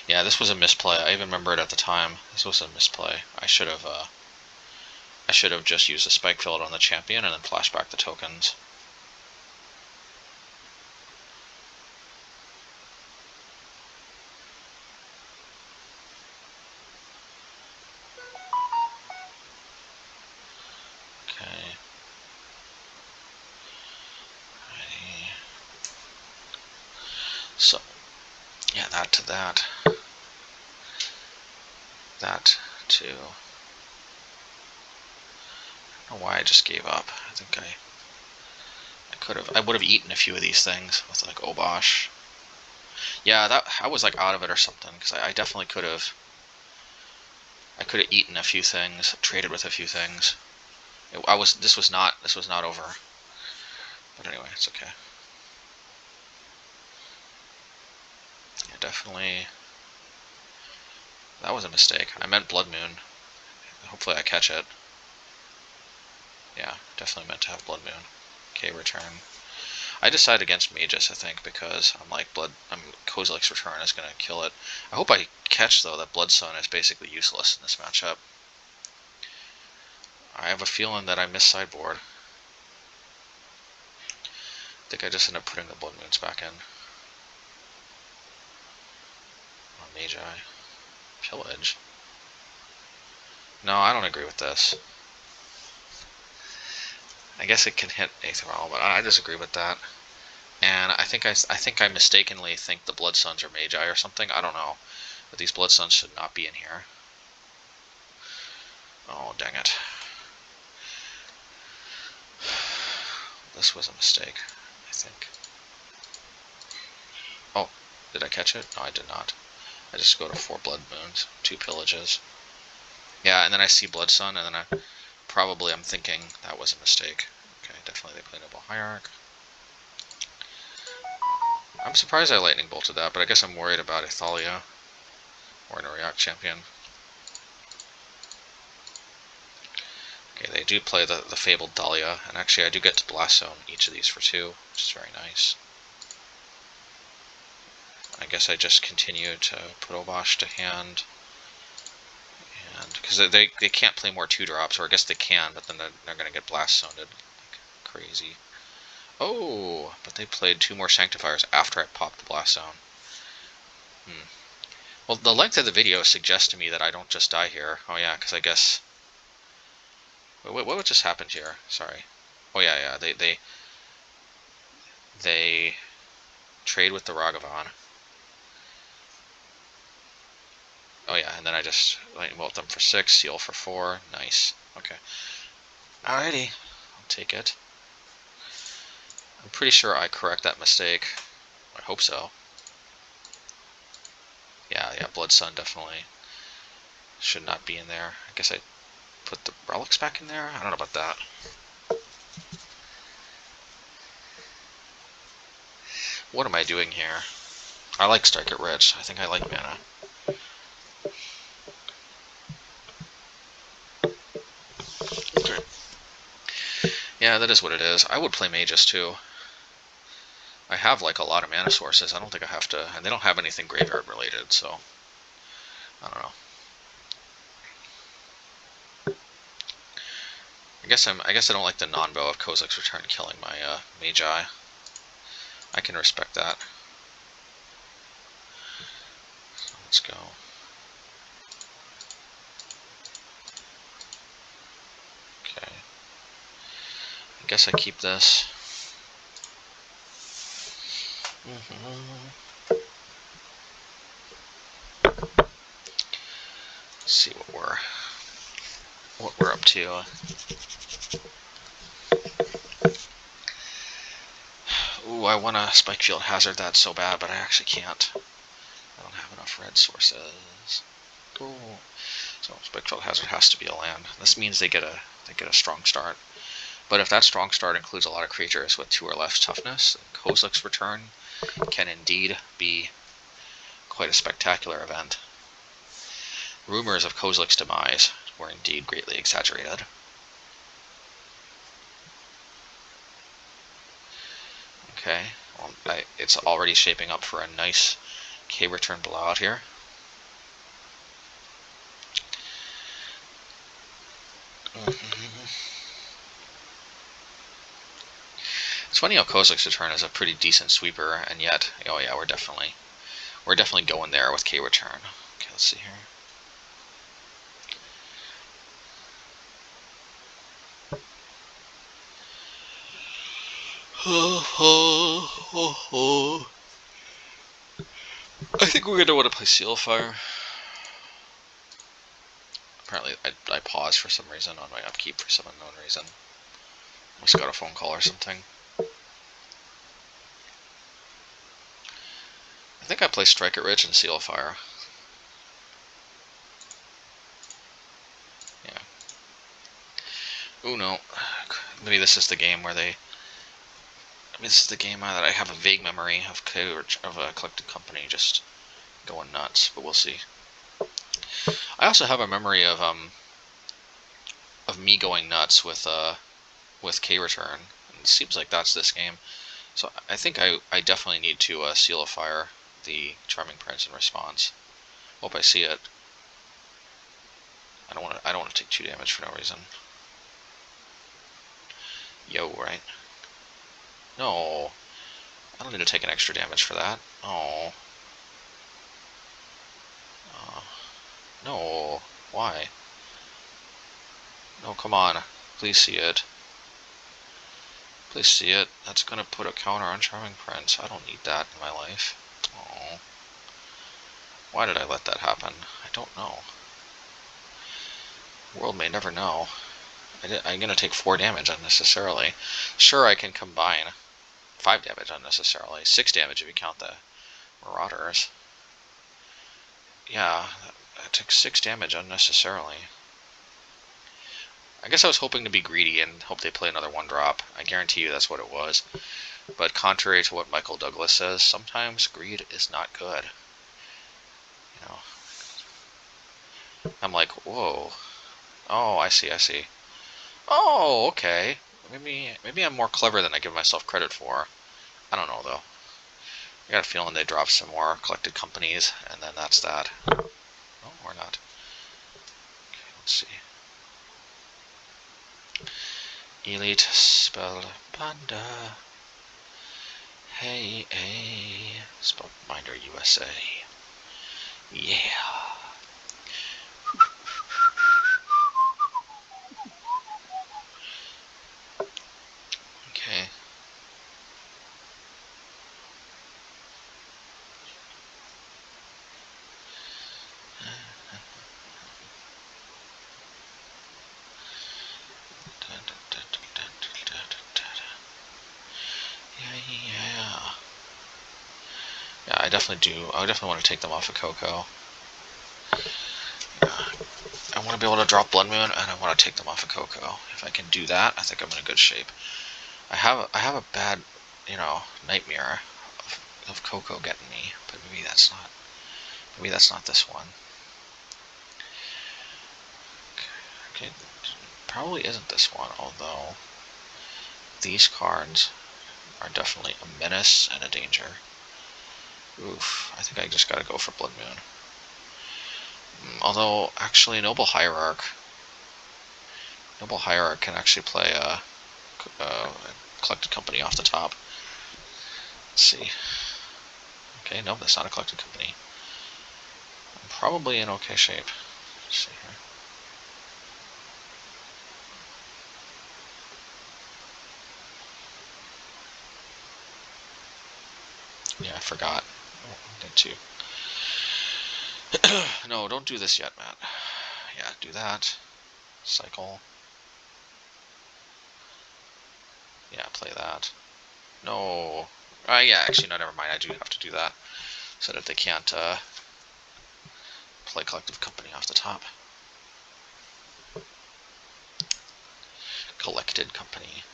A: Yeah, this was a misplay. I even remember it at the time. This was a misplay. I should have just used the Spikefield on the champion and then flashback the tokens. Okay. Alrighty. So, yeah, that to that. That to... I don't know why I just gave up. I think I would have eaten a few of these things with like Obosh. Yeah, I was like out of it or something because I definitely could have. I could have eaten a few things, traded with a few things. This was not over. But anyway, it's okay. Yeah, definitely. That was a mistake. I meant Blood Moon. Hopefully I catch it. Yeah, definitely meant to have Blood Moon. Okay, return. I decided against Magus, I think, because I'm like Kozilek's return is gonna kill it. I hope I catch though that Bloodstone is basically useless in this matchup. I have a feeling that I missed sideboard. I think I just end up putting the Blood Moons back in. On Magi. Pillage? No, I don't agree with this. I guess it can hit Aetherall, but I disagree with that. And I think I mistakenly think the Blood Suns are Magi or something. I don't know. But these Blood Suns should not be in here. Oh, dang it. This was a mistake, I think. Oh, did I catch it? No, I did not. I just go to 4 Blood Moons, 2 Pillages. Yeah, and then I see Blood Sun, and then I'm thinking that was a mistake. Okay, definitely they play Noble Hierarch. I'm surprised I Lightning Bolted that, but I guess I'm worried about Athalia or an Uriak champion. Okay, they do play the Fabled Dahlia, and actually I do get to Blast Zone each of these for 2, which is very nice. I guess I just continue to put Obosh to hand, and because they can't play more 2-drops, or I guess they can, but then they're going to get Blast Zoned like crazy. Oh, but they played 2 more Sanctifiers after I popped the Blast Zone. Well, the length of the video suggests to me that I don't just die here. Oh yeah, because I guess... Wait, what just happened here? Sorry. Oh yeah, they trade with the Ragavan. Oh yeah, and then I just Lightning Bolt them for 6, seal for 4. Nice. Okay. Alrighty, I'll take it. I'm pretty sure I correct that mistake. I hope so. Yeah, Blood Sun definitely should not be in there. I guess I put the relics back in there? I don't know about that. What am I doing here? I like Strike It Rich. I think I like mana. Okay. Yeah, that is what it is. I would play Magus too. I have like a lot of mana sources. I don't think I have to, and they don't have anything graveyard related, so I don't know. I guess I don't like the non-bow of Kozilek's Return killing my Magi. I can respect that. So let's go. Okay. I guess I keep this. Let's see what we're up to. Ooh, I want to Spikefield Hazard that so bad, but I actually can't. I don't have enough red sources. Cool. So Spikefield Hazard has to be a land. This means they get a strong start. But if that strong start includes a lot of creatures with 2 or less toughness, Kozilek's Return can indeed be quite a spectacular event. Rumors of Kozilek's demise were indeed greatly exaggerated. Okay, well, it's already shaping up for a nice K-Return blowout here. It's funny how Kozilek's Return is a pretty decent sweeper, and yet, oh yeah, we're definitely going there with K-Return. Okay, let's see here. I think we're going to want to play Sealfire. Apparently, I paused for some reason on my upkeep for some unknown reason. Must got a phone call or something. I think I play Strike It Rich and Sealfire. Yeah. Ooh, no. Maybe this is the game where they... this is the game that I have a vague memory of a collected company just going nuts, but we'll see. I also have a memory of me going nuts with K-Return. It seems like that's this game. So I think I definitely need to Sealfire the Charming Prince in response. Hope I see it. I don't want to take 2 damage for no reason. Yo, right? No. I don't need to take an extra damage for that. Oh. No. Why? No, come on. Please see it. Please see it. That's gonna put a counter on Charming Prince. I don't need that in my life. Oh. Why did I let that happen? I don't know. World may never know. I'm gonna take 4 damage unnecessarily. Sure, I can combine 5 damage unnecessarily. 6 damage if you count the Marauders. Yeah, I took 6 damage unnecessarily. I guess I was hoping to be greedy and hope they play another 1-drop. I guarantee you that's what it was. But contrary to what Michael Douglas says, sometimes greed is not good. You know, I'm like, whoa. Oh, I see. Oh, okay. Maybe I'm more clever than I give myself credit for. I don't know, though. I got a feeling they drop some more collected companies, and then that's that. Oh, or not. Okay, let's see. Elite Spell Panda. Hey, Spellbinder USA. Yeah. Okay. Yeah, I definitely do. I definitely want to take them off of CoCo. I want to be able to drop Blood Moon, and I want to take them off of CoCo. If I can do that, I think I'm in a good shape. I have a bad, nightmare of CoCo getting me, but maybe that's not this one. Okay, probably isn't this one, although these cards are definitely a menace and a danger. Oof, I think I just gotta go for Blood Moon. Although, actually, Noble Hierarch can actually play a collected company off the top. Let's see. Okay, no, that's not a collected company. I'm probably in okay shape. Let's see here. Yeah, I forgot. Oh, I did too. No, don't do this yet, Matt. Yeah, do that. Cycle. Yeah, play that. No. Yeah, actually, no, never mind. I do have to do that. So that they can't play collective company off the top. Collected company.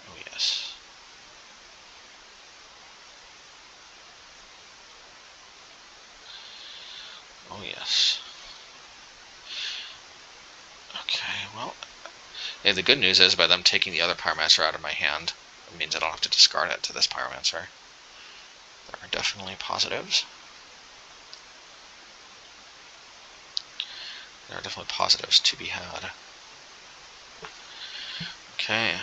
A: Oh, yes. Oh, yes. Okay, well, yeah, the good news is by them taking the other Pyromancer out of my hand, it means I don't have to discard it to this Pyromancer. There are definitely positives. There are definitely positives to be had. Okay.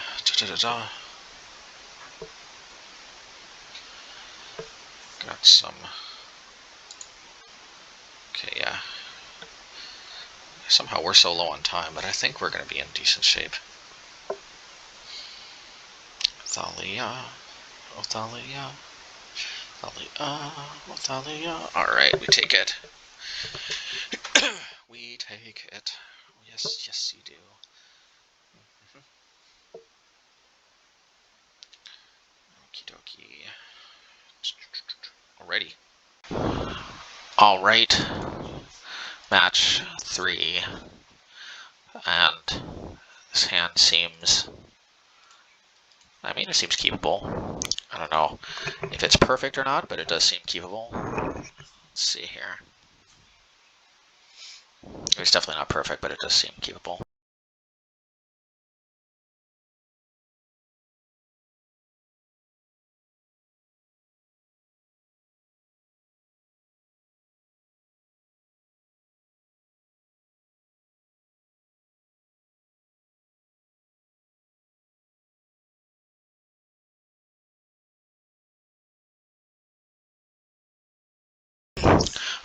A: Got some. Okay, yeah. Somehow we're so low on time, but I think we're going to be in decent shape. Thalia. Alright, we take it. We take it. Yes, you do. Okie dokie. Alrighty. Alright. Match 3. And this hand seems... it seems keepable. I don't know if it's perfect or not, but it does seem keepable. Let's see here. It's definitely not perfect, but it does seem keepable.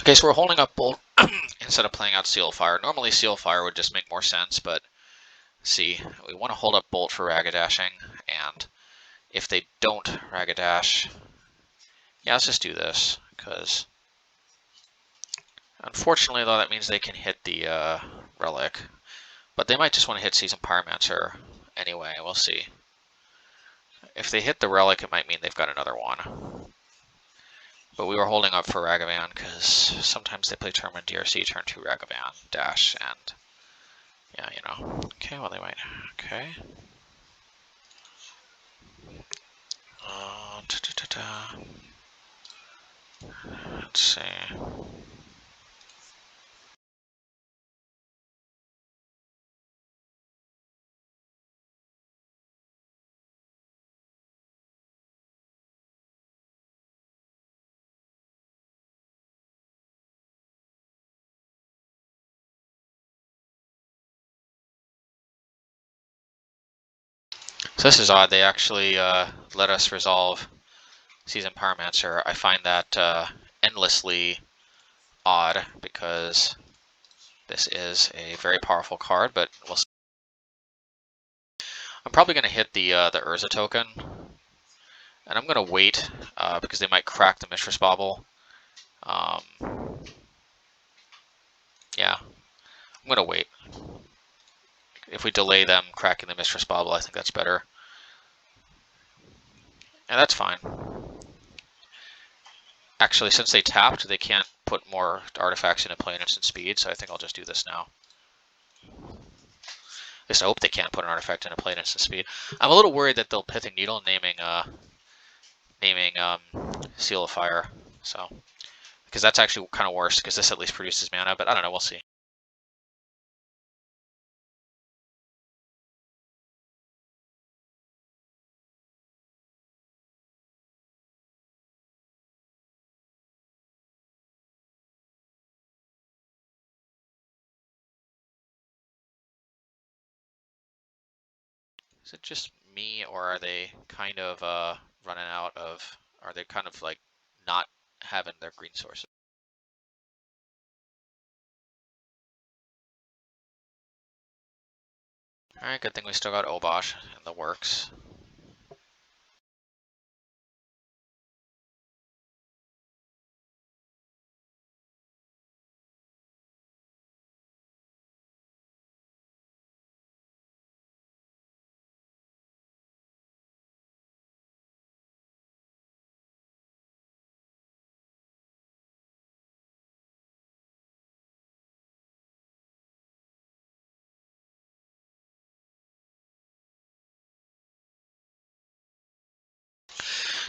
A: Okay, so we're holding up Bolt instead of playing out Seal Fire. Normally Seal Fire would just make more sense, but see, we want to hold up Bolt for Ragadashing, and if they don't Ragadash, yeah, let's just do this, because unfortunately, though, that means they can hit the Relic, but they might just want to hit Seasoned Pyromancer anyway. We'll see. If they hit the Relic, it might mean they've got another one. But we were holding up for Ragavan because sometimes they play Tournament DRC, turn 2 Ragavan, dash, and yeah, you know. Okay, well, they might. Okay. Let's see. So this is odd. They actually let us resolve Seasoned Pyromancer. I find that endlessly odd because this is a very powerful card, but we'll see. I'm probably going to hit the Whirza token, and I'm going to wait because they might crack the Mistress Bauble. Yeah, I'm going to wait. If we delay them cracking the Mistress Bauble, I think that's better. And that's fine. Actually, since they tapped, they can't put more artifacts into play in instant speed, so I think I'll just do this now. At least I hope they can't put an artifact into play in instant speed. I'm a little worried that they'll Pithing Needle naming Seal of Fire, so because that's actually kind of worse because this at least produces mana, but I don't know, we'll see. Is it just me, or are they kind of running out of, are they kind of like not having their green sources? Alright, good thing we still got Obosh in the works.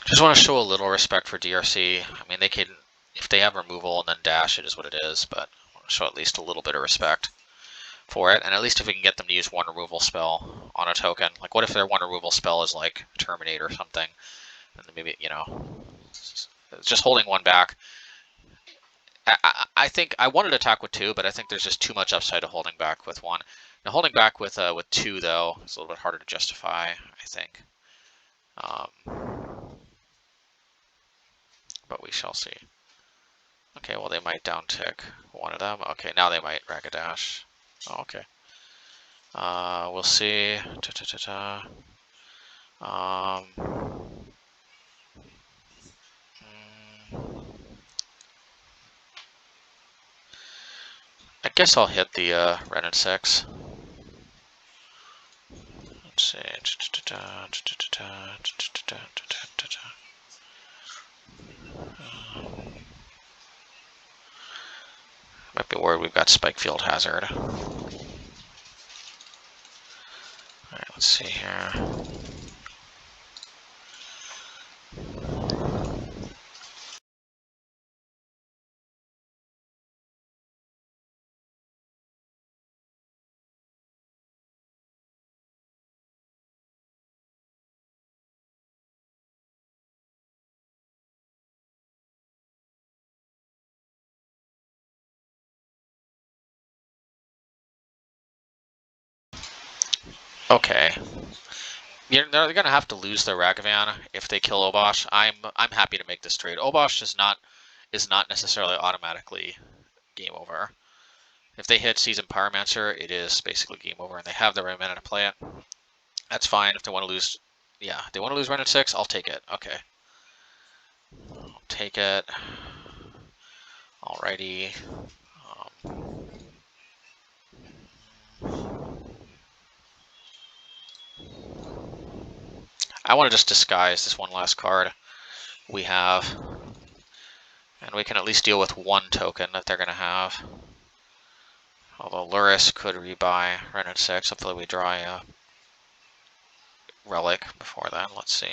A: Just want to show a little respect for DRC. I mean, they can, if they have removal and then dash, it is what it is, but I want to show at least a little bit of respect for it. And at least if we can get them to use one removal spell on a token. Like, what if their one removal spell is like Terminate or something? And then maybe, you know, just holding one back. I think I wanted to attack with 2, but I think there's just too much upside to holding back with 1. Now, holding back with 2, though, is a little bit harder to justify, I think. But we shall see. Okay, well, they might downtick one of them. Okay, now they might Ragadash. Oh, okay. We'll see. I guess I'll hit the Ren and 6. Let's see. Might be worried we've got Spikefield Hazard. Alright, let's see here. Okay. They're gonna have to lose their Ragavan if they kill Obosh. I'm happy to make this trade. Obosh is not is not necessarily automatically game over. If they hit Seasoned Pyromancer, it is basically game over, and they have the right mana to play it. That's fine. If they want to lose, yeah, they want to lose Renin 6, I'll take it. Okay. I'll take it. Alrighty. I want to just disguise this one last card we have. And we can at least deal with one token that they're going to have. Although Luris could rebuy Renin 6. Hopefully we draw a Relic before then. Let's see.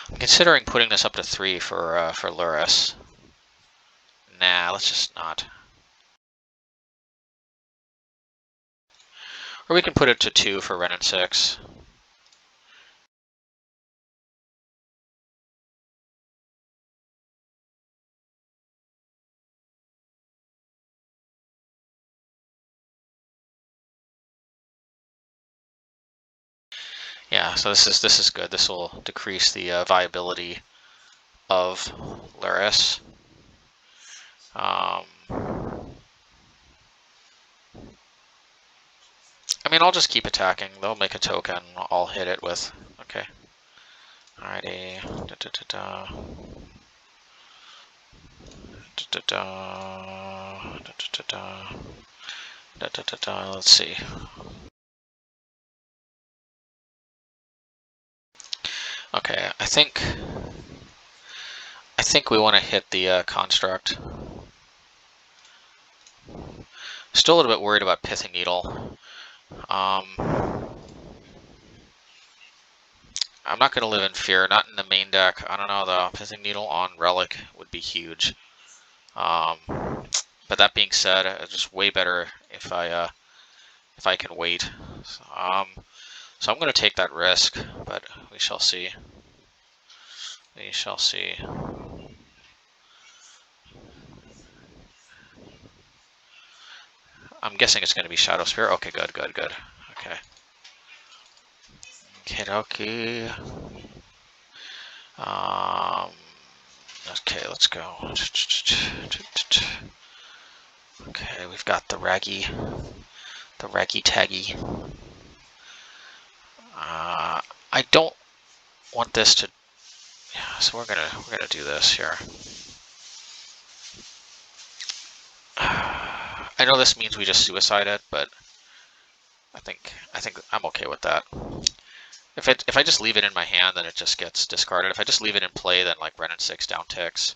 A: I'm considering putting this up to 3 for Luris. Nah, let's just not. Or we can put it to 2 for Renin 6. Yeah, so this is good. This will decrease the viability of Luris. I mean, I'll just keep attacking. They'll make a token. I'll hit it with. Okay. Alrighty. Let's see. Okay, I think we want to hit the construct. Still a little bit worried about Pithing Needle. I'm not going to live in fear. Not in the main deck. I don't know though. Pithing Needle on Relic would be huge. But that being said, it's just way better if I can wait. So I'm going to take that risk, but we shall see. We shall see. I'm guessing it's going to be Shadow Spear. Okay, good. Okay. Okie okay, let's go. Okay, we've got the raggy taggy. I don't want this to. Yeah, so we're gonna do this here. I know this means we just suicide it, but I think I'm okay with that. If I just leave it in my hand, then it just gets discarded. If I just leave it in play, then like Renin 6 down ticks.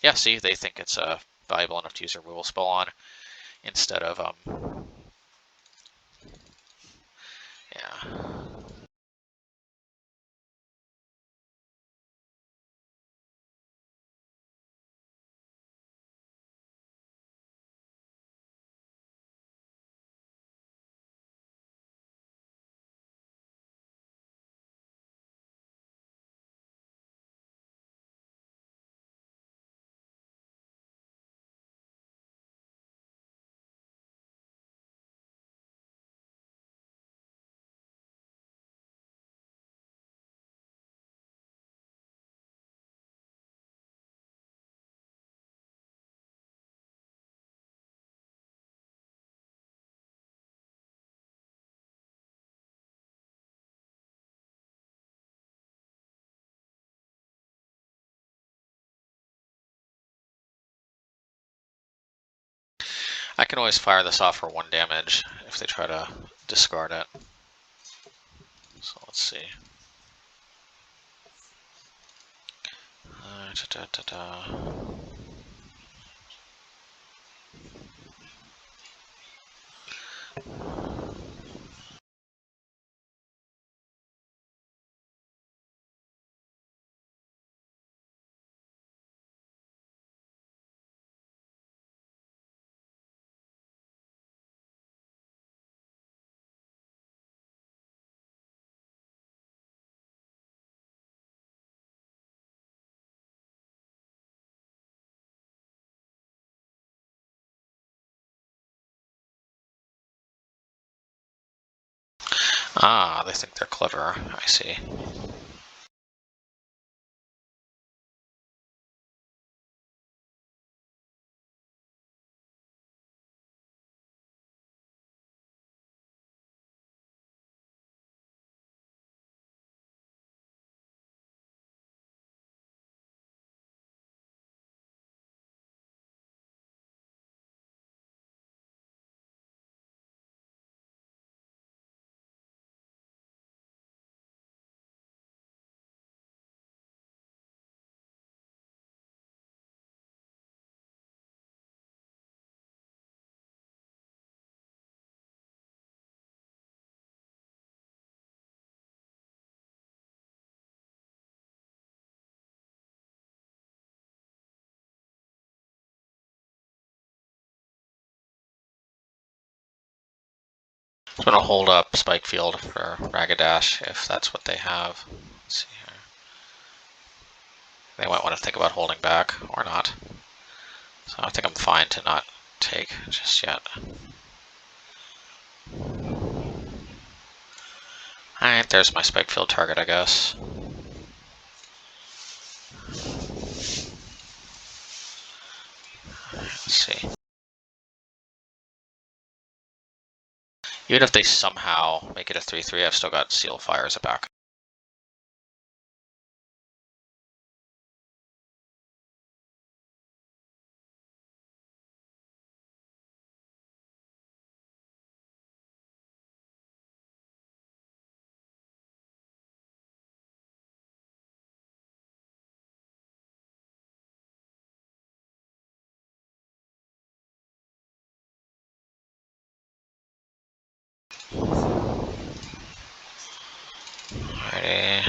A: Yeah, see, they think it's valuable enough to use a removal spell on instead of yeah. I can always fire this off for 1 damage if they try to discard it. So let's see. Da, da, da. Ah, they think they're clever. I see. I'm gonna hold up Spikefield for Ragadash if that's what they have. Let's see here. They might want to think about holding back or not. So I think I'm fine to not take just yet. Alright, there's my Spikefield target, I guess. Let's see. Even if they somehow make it a 3-3, I've still got Seal Fire as a backup. Alrighty.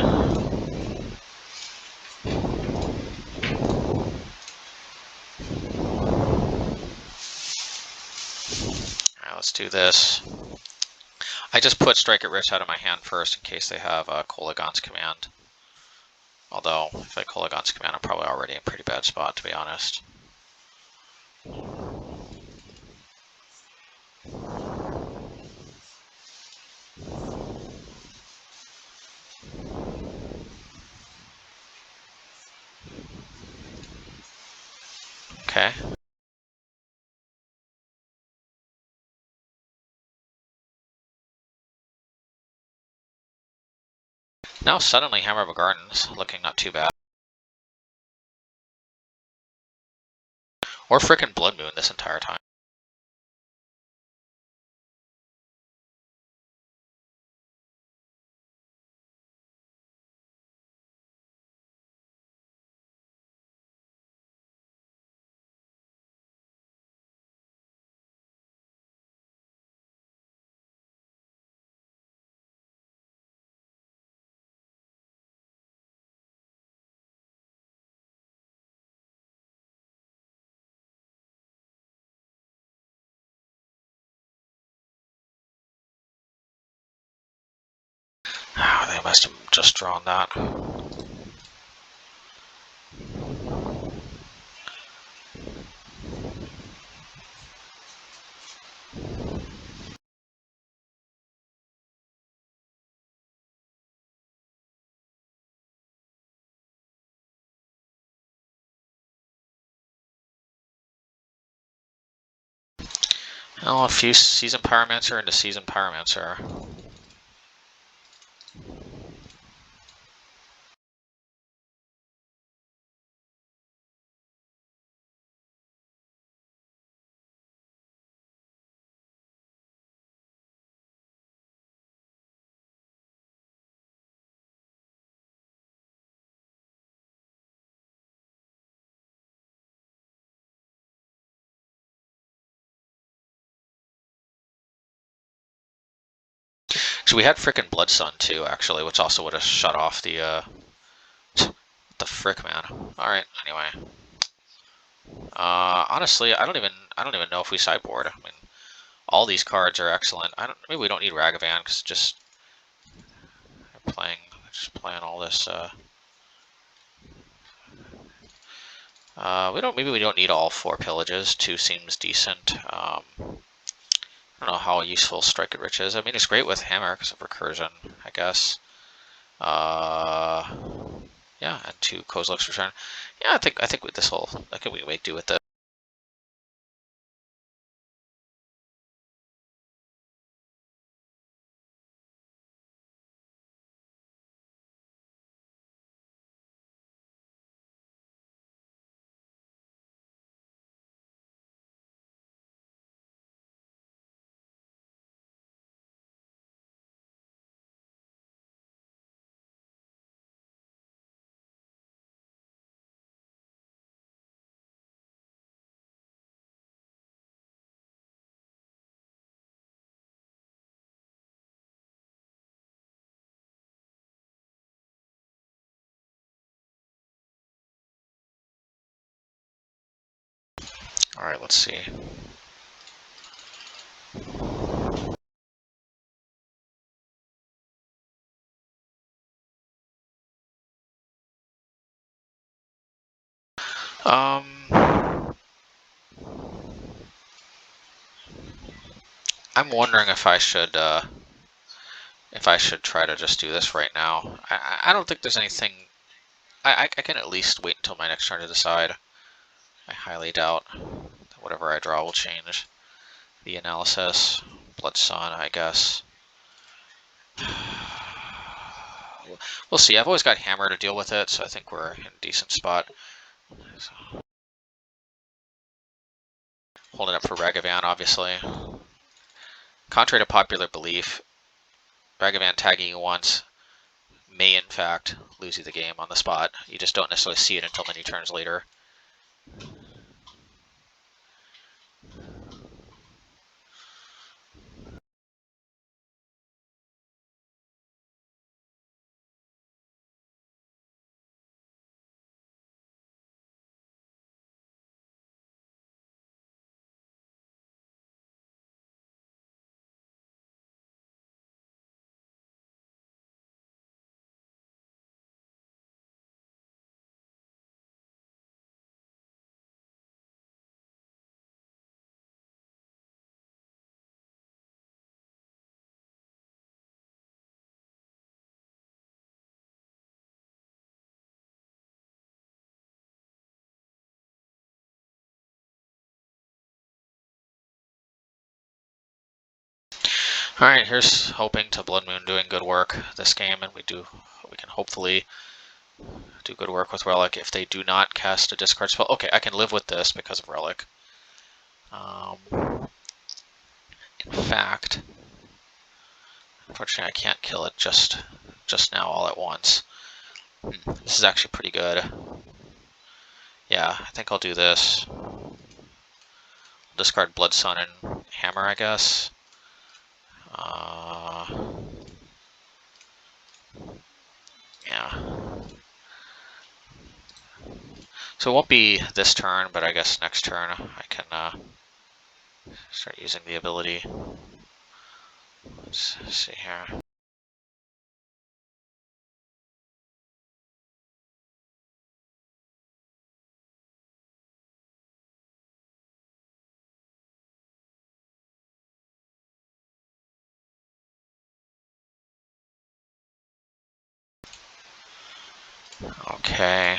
A: Alright, let's do this. I just put Strike at Rich out of my hand first in case they have Kolagon's Command. Although, if I Kolagon's Command, I'm probably already in a pretty bad spot, to be honest. Okay. Now suddenly Hammer Bogardan's looking not too bad. Or frickin' Blood Moon this entire time. Oh, they must have just drawn that. Oh, a few Season Pyromancer into Season Pyromancer. So we had frickin' Blood Sun too, actually, which also would have shut off the the frick, man. Alright, anyway. Honestly, I don't even know if we sideboard. I mean, all these cards are excellent. Maybe we don't need Ragavan because just playing all this. Maybe we don't need all 4 pillages. 2 seems decent. I don't know how useful Strike It Rich is. I mean, it's great with Hammer because of recursion, I guess. Yeah, and 2 Kozilek's return. Yeah, I think with this whole, I think we can make do with this. All right, let's see. I'm wondering if I should try to just do this right now. I don't think there's anything. I can at least wait until my next turn to decide. I highly doubt that whatever I draw will change the analysis. Blood Sun, I guess. We'll see. I've always got Hammer to deal with it, so I think we're in a decent spot. So, holding up for Ragavan, obviously. Contrary to popular belief, Ragavan tagging you once may in fact lose you the game on the spot. You just don't necessarily see it until many turns later. Alright, here's hoping to Blood Moon doing good work this game, and we can hopefully do good work with Relic if they do not cast a discard spell. Okay, I can live with this because of Relic. In fact, unfortunately I can't kill it just now all at once. This is actually pretty good. Yeah, I think I'll do this. Discard Blood Sun and Hammer, I guess. Yeah. So it won't be this turn, but I guess next turn I can start using the ability. Let's see here. Okay.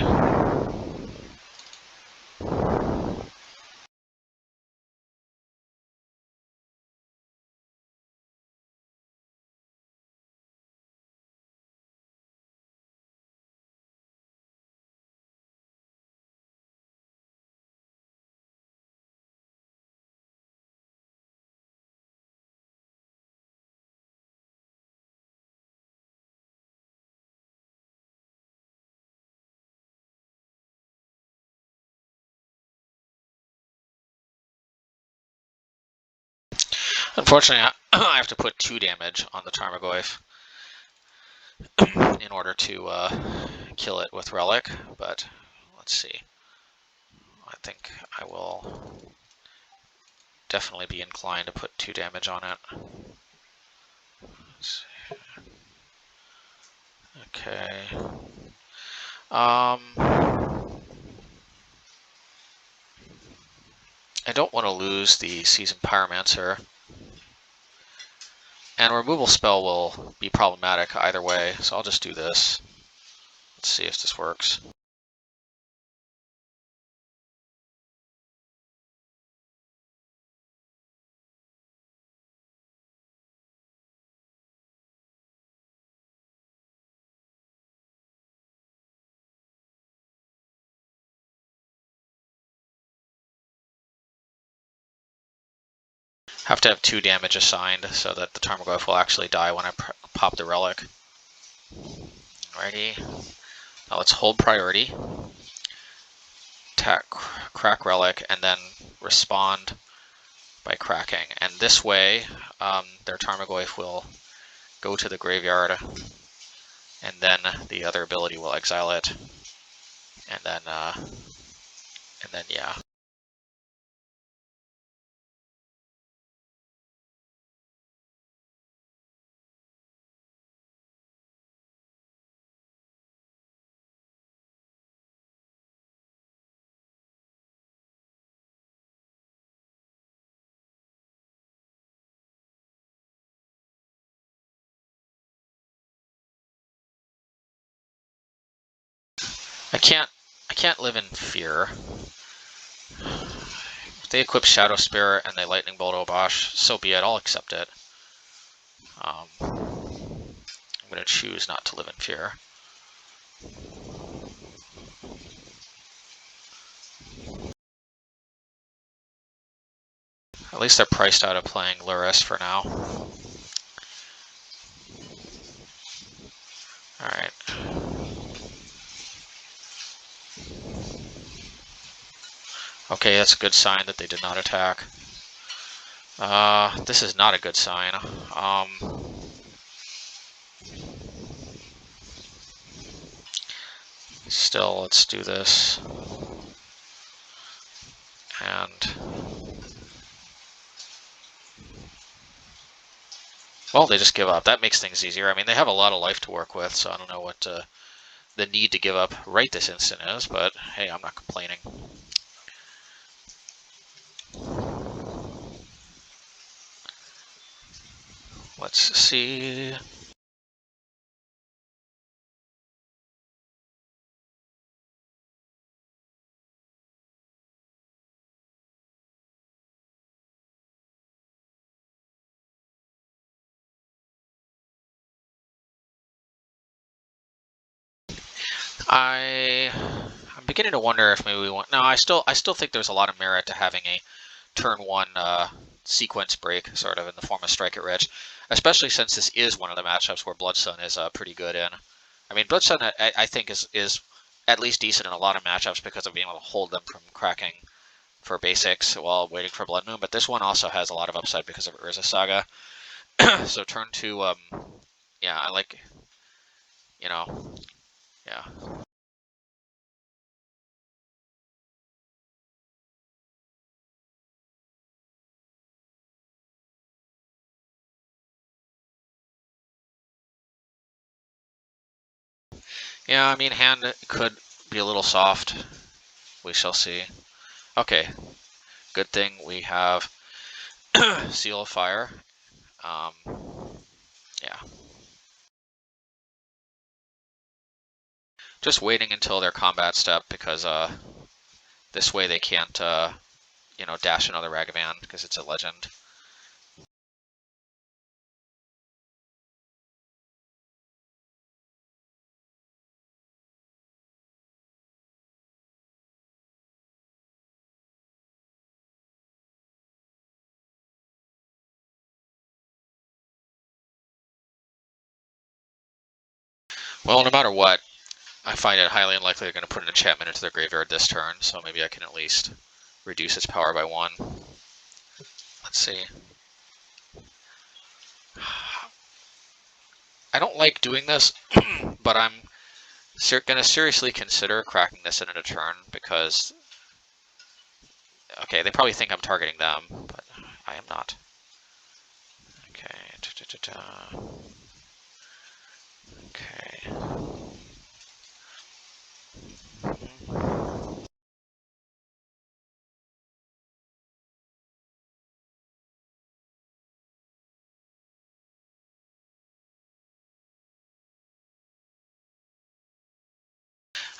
A: Unfortunately, I have to put 2 damage on the Tarmogoyf in order to kill it with Relic, but let's see. I think I will definitely be inclined to put 2 damage on it. Let's see. Okay. I don't want to lose the Seasoned Pyromancer And a removal spell will be problematic either way, so I'll just do this. Let's see if this works. Have to have 2 damage assigned so that the Tarmogoyf will actually die when I pop the relic. Alrighty. Now let's hold priority. Attack, crack relic, and then respond by cracking. And this way, their Tarmogoyf will go to the graveyard, and then the other ability will exile it. And then yeah. I can't live in fear. If they equip Shadow Spirit and they Lightning Bolt Obosh, so be it, I'll accept it. I'm going to choose not to live in fear. At least they're priced out of playing Luris for now. Alright. Okay, that's a good sign that they did not attack. This is not a good sign. Still, let's do this. And... well, they just give up. That makes things easier. I mean, they have a lot of life to work with, so I don't know what the need to give up right this instant is, but hey, I'm not complaining. Let's see. I'm beginning to wonder if maybe we want... no, I still think there's a lot of merit to having a turn 1 sequence break, sort of, in the form of Strike It Rich, especially since this is one of the matchups where Bloodsun is pretty good in. I mean, Bloodsun, I think, is at least decent in a lot of matchups because of being able to hold them from cracking for basics while waiting for Blood Moon, but this one also has a lot of upside because of Whirza Saga. So turn 2, yeah, I like, you know, yeah. Yeah, I mean, hand could be a little soft. We shall see. Okay, good thing we have Seal of Fire. Yeah. Just waiting until their combat step because this way they can't, you know, dash another Ragavan because it's a legend. Well, no matter what, I find it highly unlikely they're going to put an enchantment into their graveyard this turn, so maybe I can at least reduce its power by 1. Let's see. I don't like doing this, but I'm going to seriously consider cracking this in a turn because, okay, they probably think I'm targeting them, but I am not. Okay. Okay.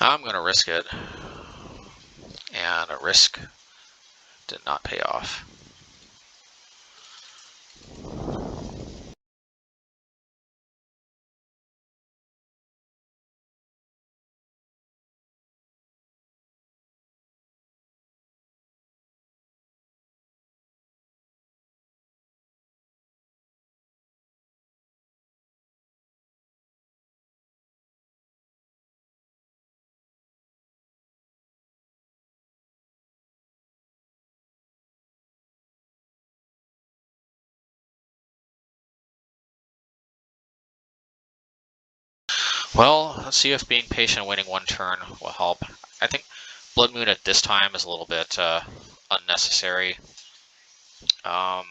A: I'm going to risk it. And a risk did not pay off. Well, let's see if being patient and waiting one turn will help. I think Blood Moon at this time is a little bit unnecessary. Yeah,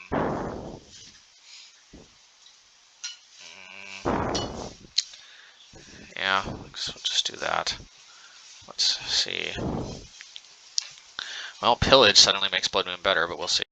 A: so we'll just do that. Let's see. Well, Pillage suddenly makes Blood Moon better, but we'll see.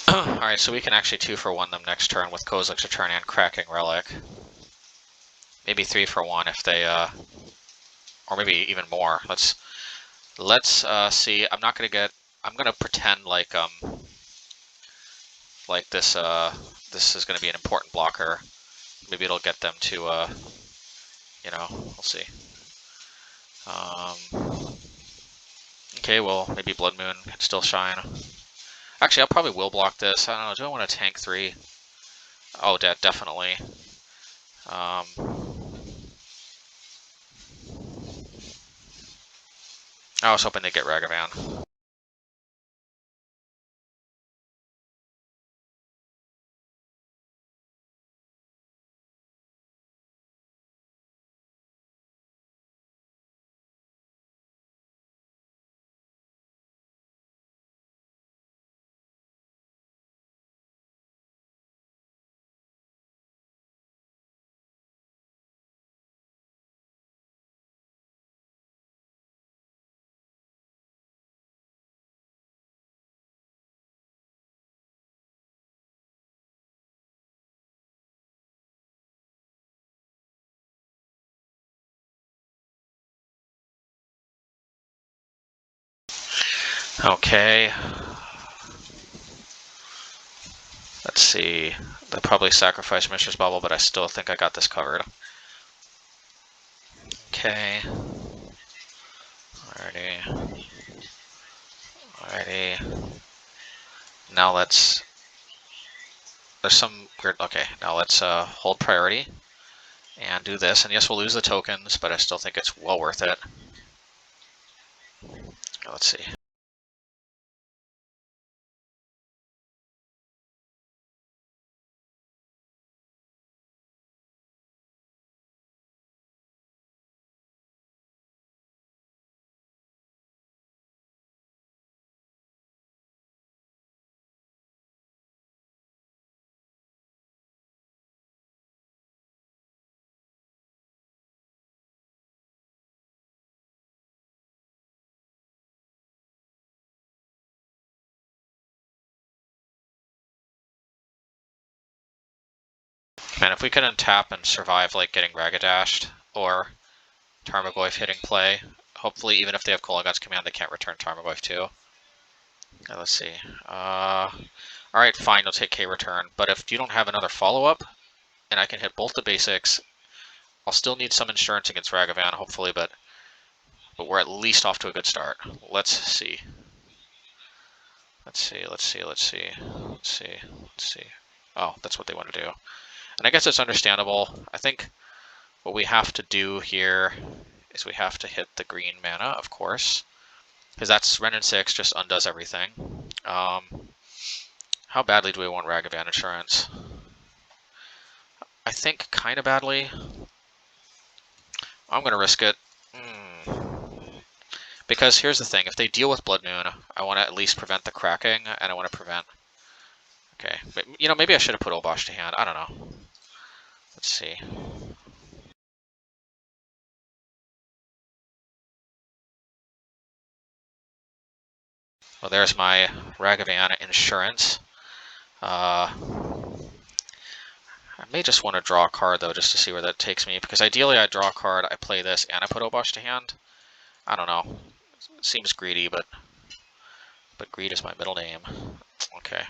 A: Alright, so we can actually 2-for-1 them next turn with Kozilek's Return and Cracking Relic. Maybe 3-for-1 if they, or maybe even more. Let's see. I'm gonna pretend like this, this is gonna be an important blocker. Maybe it'll get them to, you know, we'll see. Okay, well, maybe Blood Moon can still shine. Actually, I probably will block this. I don't know, do I want to tank 3? Oh, definitely. I was hoping they'd get Ragavan. Okay. Let's see. They'll probably sacrifice Mishra's Bubble, but I still think I got this covered. Okay. Alrighty. Now let's... There's some weird... Okay, now let's hold priority and do this. And yes, we'll lose the tokens, but I still think it's well worth it. Let's see. Man, if we can untap and survive like getting Ragadashed or Tarmogoyf hitting play, hopefully even if they have Kolaghan's Command, they can't return Tarmogoyf too. Okay, let's see. Alright, fine, you'll take K return, but if you don't have another follow-up, and I can hit both the basics, I'll still need some insurance against Ragavan, hopefully, but we're at least off to a good start. Let's see. Let's see. Oh, that's what they want to do. And I guess it's understandable. I think what we have to do here is we have to hit the green mana, of course. Because that's Ren and 6 just undoes everything. How badly do we want Ragavan insurance? I think kind of badly. I'm going to risk it. Because here's the thing, if they deal with Blood Moon, I want to at least prevent the cracking, and I want to prevent... Okay, but, you know, maybe I should have put Obosh to hand. I don't know. Let's see. Well, there's my Ragavan insurance. I may just want to draw a card, though, just to see where that takes me, because ideally I draw a card, I play this, and I put Obosh to hand. I don't know. It seems greedy, but greed is my middle name. Okay.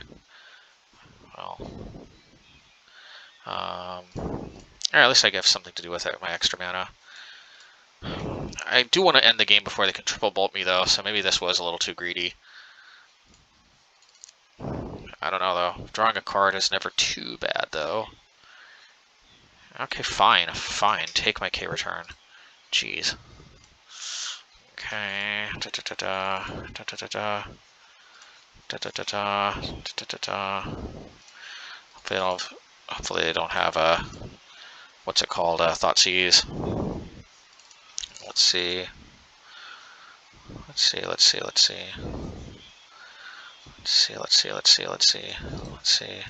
A: Well. Or at least I have something to do with it, my extra mana. I do want to end the game before they can triple bolt me, though, so maybe this was a little too greedy. I don't know, though. Drawing a card is never too bad, though. Okay, fine. Fine. Take my K-return. Jeez. Okay. Da-da-da-da. Da-da-da-da. Da-da-da-da. Da-da-da-da. Hopefully they don't have a... What's it called? Thoughtseize. Let's see. Let's see. Let's see. Let's see. Let's see. Let's see. Let's see. Let's see. Let's see.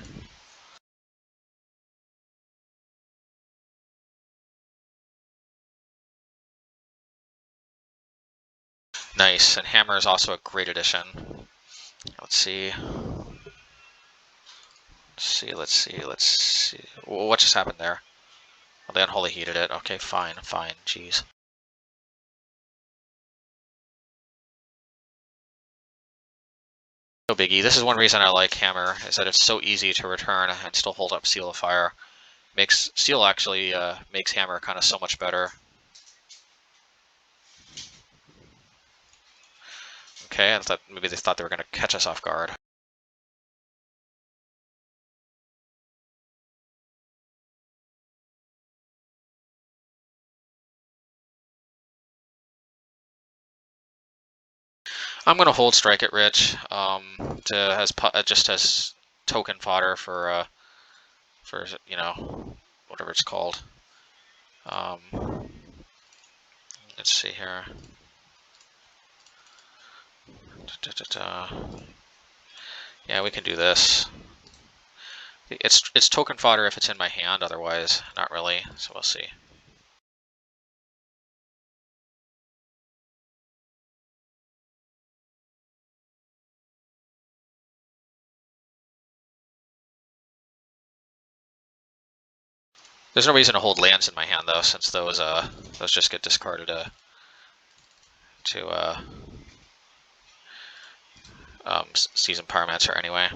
A: Nice, and Hammer is also a great addition. Let's see. Let's see, let's see, let's see. What just happened there? Well, they unholy heated it. Okay, fine, fine, jeez. No biggie. This is one reason I like Hammer, is that it's so easy to return and still hold up Seal of Fire. Seal actually makes Hammer kind of so much better. Okay, I thought maybe they thought they were going to catch us off guard. I'm going to hold Strike It Rich just as token fodder for you know, whatever it's called. Let's see here. Yeah, we can do this. It's token fodder if it's in my hand, otherwise not really, so we'll see. There's no reason to hold lands in my hand though, since those just get discarded to Season Pyromancer anyway.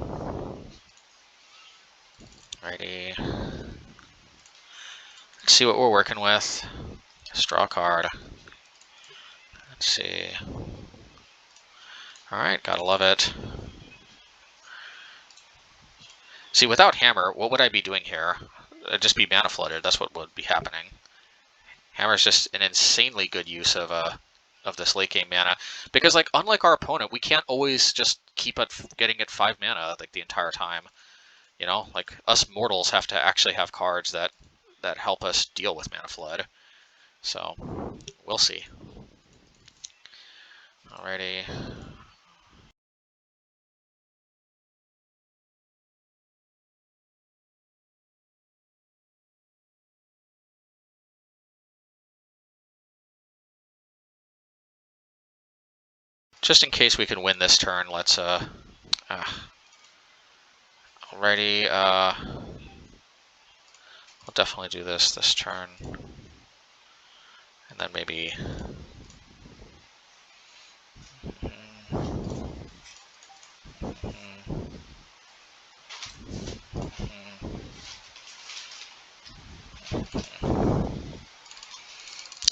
A: Righty. Let's see what we're working with. Straw card. Let's see. Alright, gotta love it. See, without Hammer, what would I be doing here? I'd just be mana flooded, that's what would be happening. Hammer's just an insanely good use of this late game mana. Because, like, unlike our opponent, we can't always just keep getting it 5 mana, like, the entire time. You know, like, us mortals have to actually have cards that help us deal with mana flood. So, we'll see. Alrighty. Just in case we can win this turn, let's, alrighty, we'll definitely do this turn. And then maybe...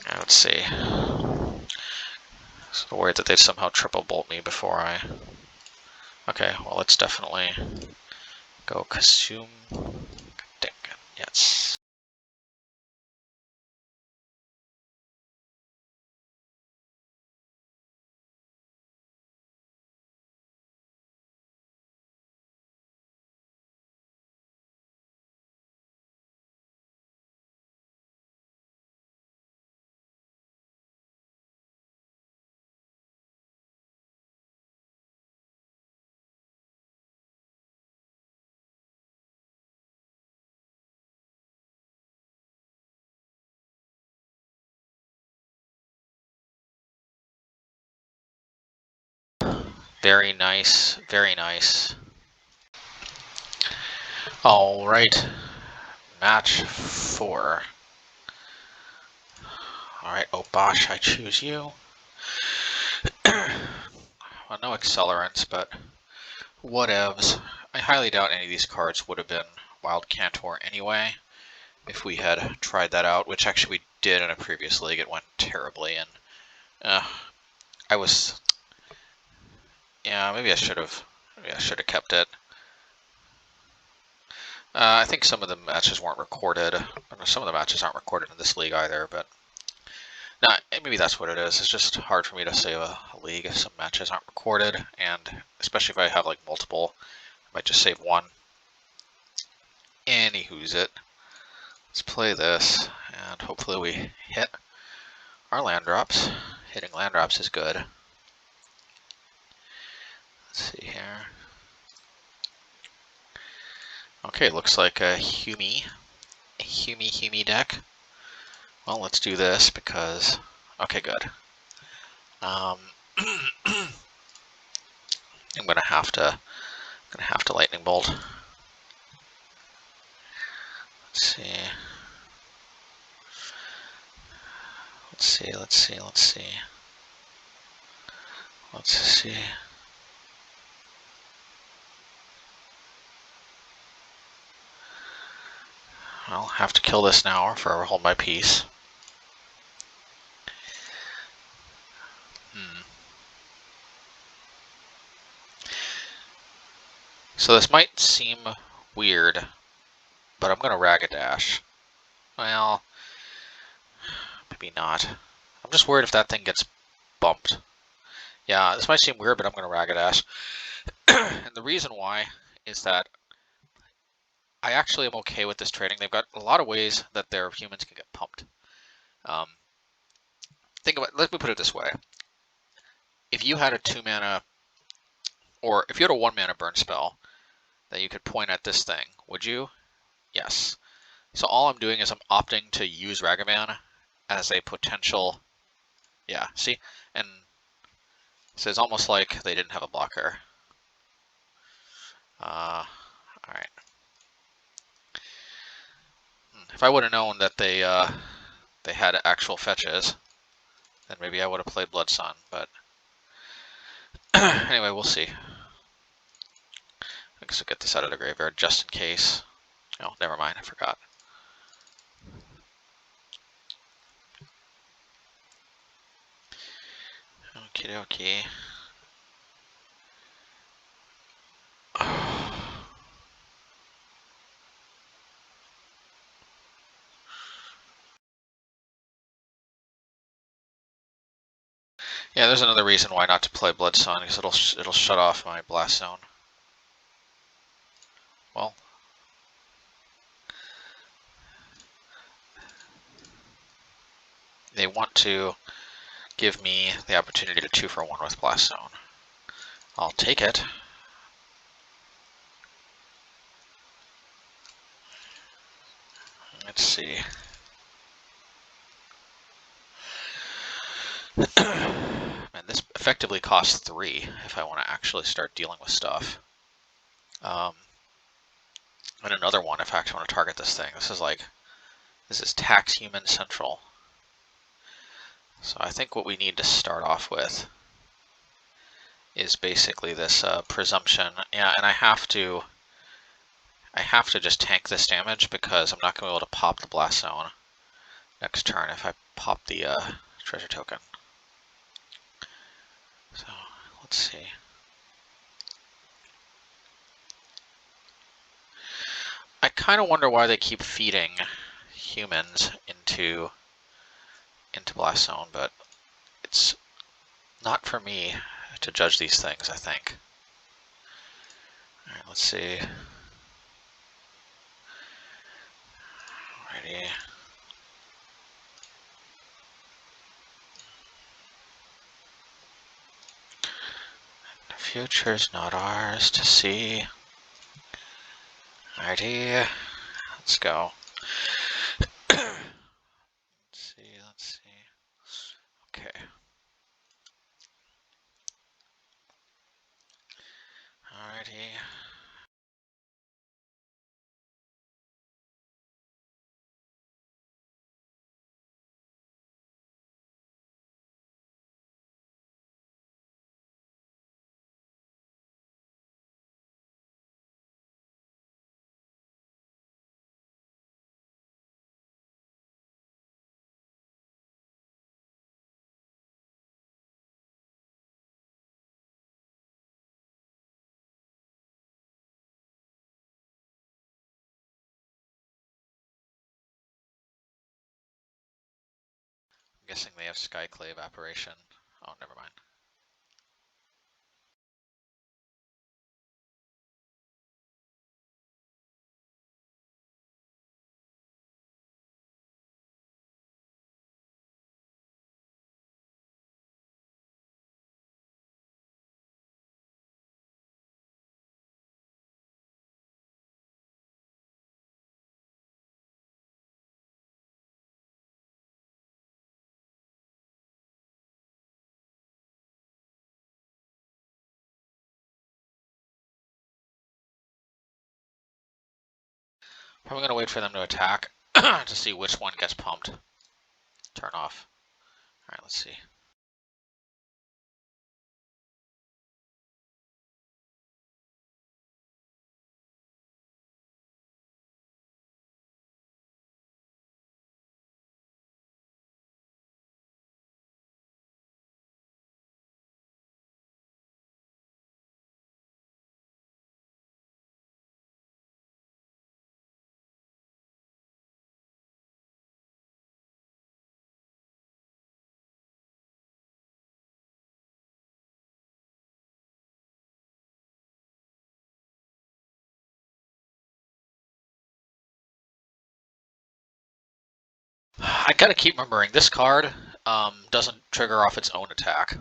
A: Let's see. So worried that they'd somehow triple bolt me before I... Okay, well, let's definitely go consume. Yes. Very nice, very nice. Alright, match 4. Alright, Obosh, I choose you. Well, no accelerants, but whatevs. I highly doubt any of these cards would have been Wild Cantor anyway, if we had tried that out, which actually we did in a previous league. It went terribly, and I was... Yeah, maybe I should have kept it. I think some of the matches weren't recorded. Some of the matches aren't recorded in this league either, but no, maybe that's what it is. It's just hard for me to save a league if some matches aren't recorded, and especially if I have like multiple, I might just save one. Anywho's it. Let's play this, and hopefully we hit our land drops. Hitting land drops is good. Let's see here. Okay, looks like a Humi deck. Well, let's do this because... Okay, good. I'm gonna have to lightning bolt. Let's see. Let's see. I'll have to kill this now or forever hold my peace. So this might seem weird, but I'm gonna Ragadash. Well, maybe not. I'm just worried if that thing gets bumped. Yeah, this might seem weird, but I'm gonna Ragadash. And the reason why is that I actually am okay with this trading. They've got a lot of ways that their humans can get pumped. Think about. Let me put it this way: if you had a 2-mana, or if you had a 1-mana burn spell that you could point at this thing, would you? Yes. So all I'm doing is I'm opting to use Ragavan as a potential. Yeah. See, and so it's almost like they didn't have a blocker. All right. If I would have known that they had actual fetches, then maybe I would have played Blood Sun, but anyway, we'll see. I guess I'll get this out of the graveyard just in case. Oh, never mind, I forgot. Okie dokie. Yeah, there's another reason why not to play Blood Sun, because it'll shut off my blast zone. Well, they want to give me the opportunity to 2-for-1 with blast zone. I'll take it. Let's see. Man, this effectively costs 3 if I want to actually start dealing with stuff. And another one if I actually want to target this thing. This is tax human central. So I think what we need to start off with is basically this presumption. Yeah, and I have to just tank this damage because I'm not going to be able to pop the blast zone next turn if I pop the treasure token. So let's see. I kind of wonder why they keep feeding humans into blast zone, but it's not for me to judge these things, I think. Alright, let's see. Alrighty. The future's not ours to see. Alrighty. Let's go. Let's see. Okay. guessing they have Skyclave Apparition. Oh, never mind. Probably gonna wait for them to attack to see which one gets pumped. Turn off. Alright, let's see. I gotta keep remembering, this card doesn't trigger off its own attack.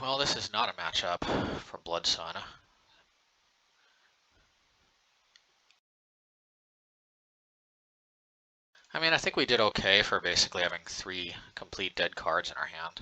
A: Well, this is not a matchup for Bloodsun. I mean, I think we did okay for basically having 3 complete dead cards in our hand.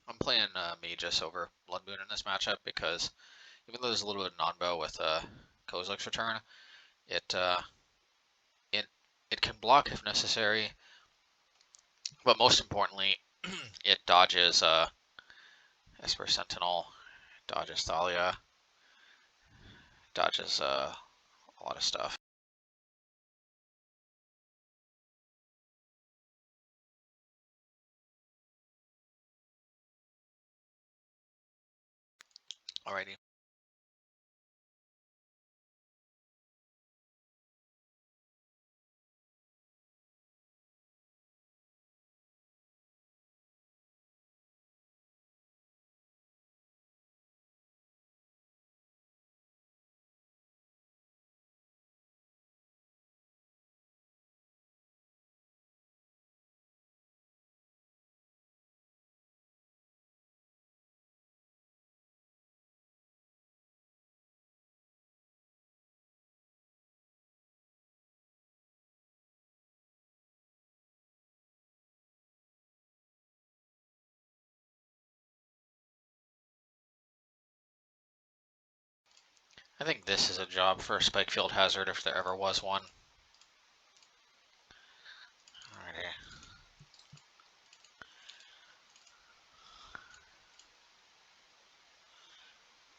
A: I'm playing Magus over Blood Moon in this matchup because even though there's a little bit of non-bow with Kozilek's return, it it can block if necessary, but most importantly, it dodges Esper Sentinel, dodges Thalia, dodges a lot of stuff. Alrighty. I think this is a job for Spikefield Hazard if there ever was one. Alrighty.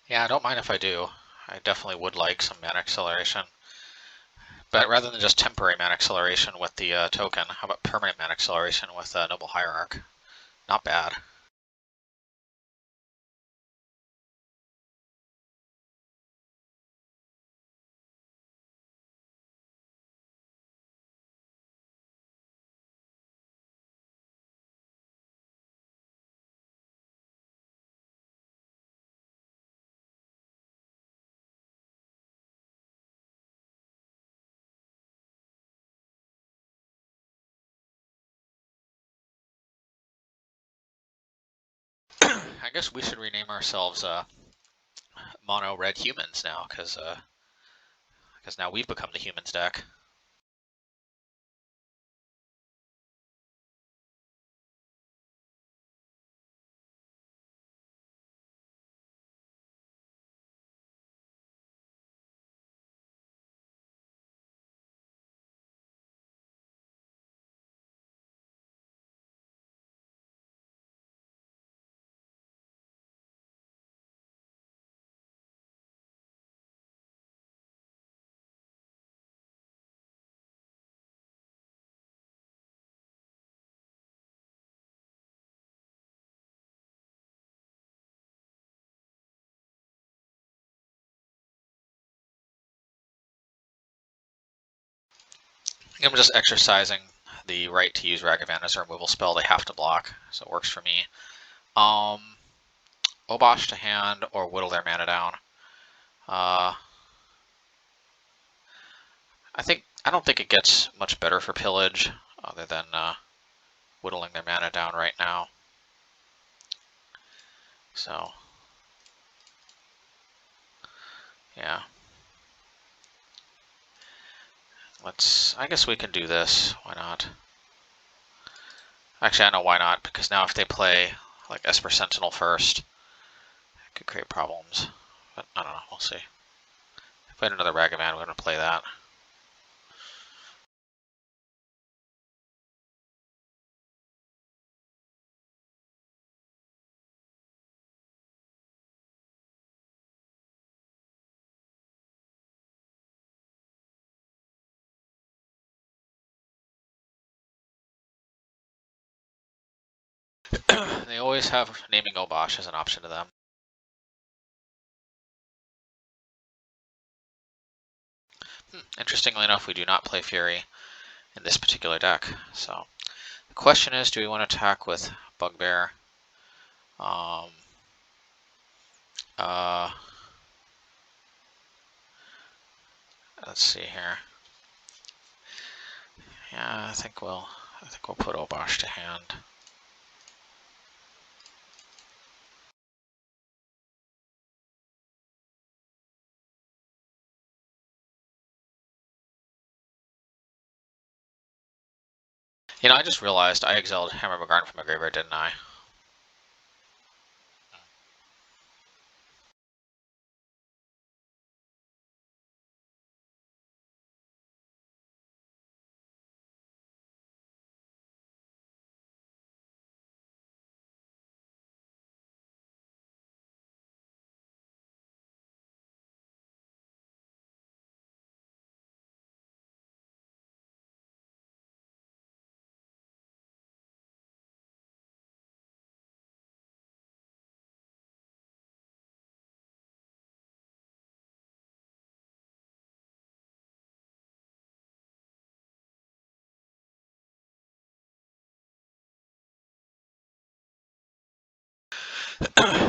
A: Yeah, I don't mind if I do. I definitely would like some mana acceleration. But rather than just temporary mana acceleration with the token, how about permanent mana acceleration with Noble Hierarch? Not bad. I guess we should rename ourselves Mono Red Humans now, because now we've become the Humans deck. I'm just exercising the right to use Ragavan as a removal spell. They have to block, so it works for me. Obosh to hand or whittle their mana down. I don't think it gets much better for pillage other than whittling their mana down right now. So yeah. I guess we can do this. Why not? Actually, I know why not, because now if they play like Esper Sentinel first, it could create problems. But I don't know, we'll see. If I had another Ragavan, we're going to play that. They always have naming Obosh as an option to them. Interestingly enough, we do not play Fury in this particular deck. So the question is, do we want to attack with Bugbear? Let's see here. Yeah, I think we'll put Obosh to hand. You know, I just realized I exiled Hammer Bogardan from my graveyard, didn't I?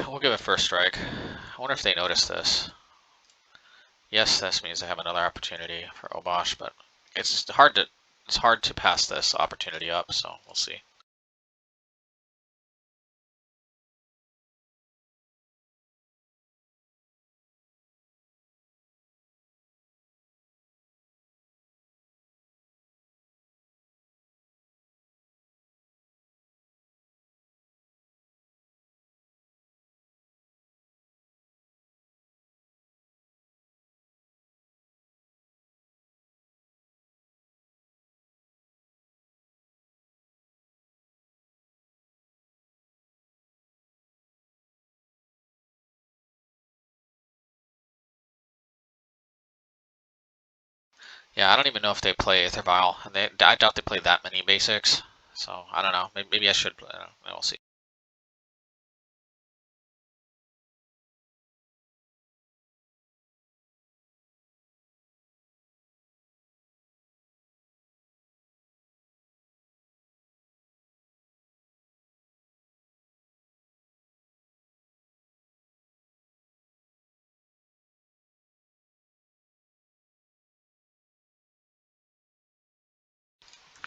A: We'll give it first strike. I wonder if they notice this. Yes, this means they have another opportunity for Obosh, but it's hard to pass this opportunity up, so we'll see. Yeah, I don't even know if they play Aethervile. I doubt they play that many basics. So, I don't know. Maybe I should. We'll see.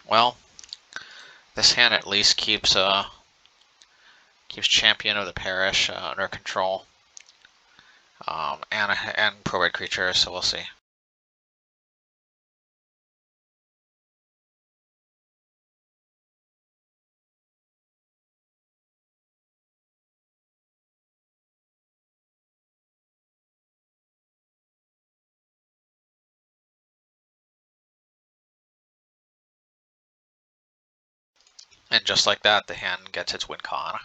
A: Well, this hand at least keeps Champion of the Parish under control. And pro-red creatures, so we'll see. And just like that, the hand gets its win con.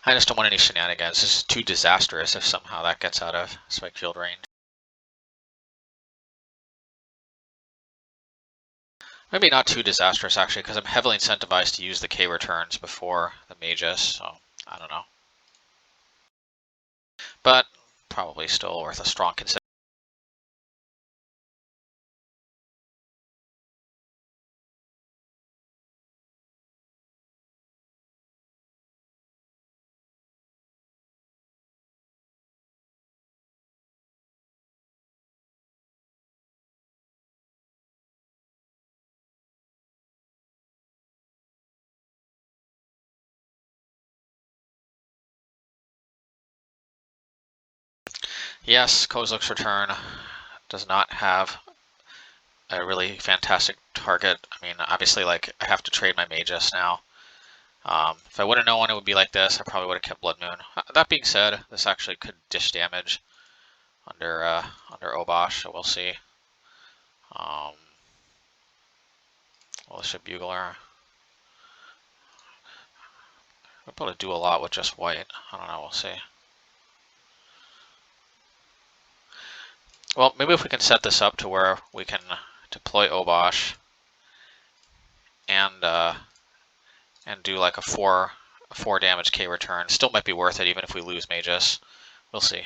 A: I just don't want any shenanigans. This is too disastrous if somehow that gets out of Spikefield range. Maybe not too disastrous, actually, because I'm heavily incentivized to use the K returns before the Magus, so I don't know. But probably still worth a strong consideration. Yes, Kozilek's return does not have a really fantastic target. I mean, obviously, like, I have to trade my Magus now. If I would have known it would be like this, I probably would have kept Blood Moon. That being said, this actually could dish damage under Obosh, so we'll see. Militia Bugler. We're able to do a lot with just white. I don't know, we'll see. Well, maybe if we can set this up to where we can deploy Obosh and do like a 4 damage K return. Still might be worth it even if we lose Magus. We'll see.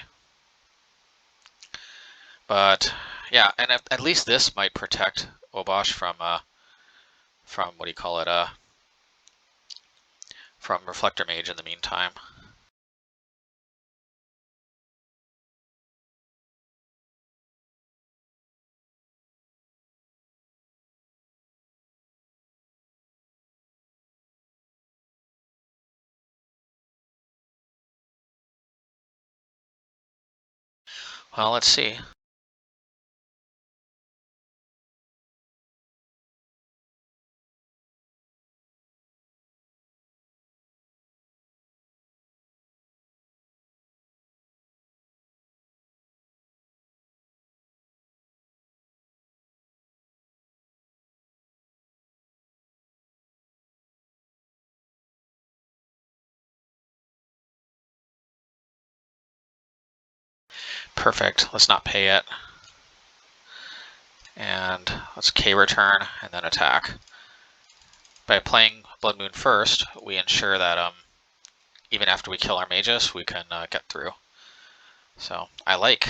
A: But yeah, and at least this might protect Obosh from what do you call it? From Reflector Mage in the meantime. Well, let's see. Perfect. Let's not pay it. And let's K return and then attack. By playing Blood Moon first, we ensure that even after we kill our Magus, we can get through. So I like.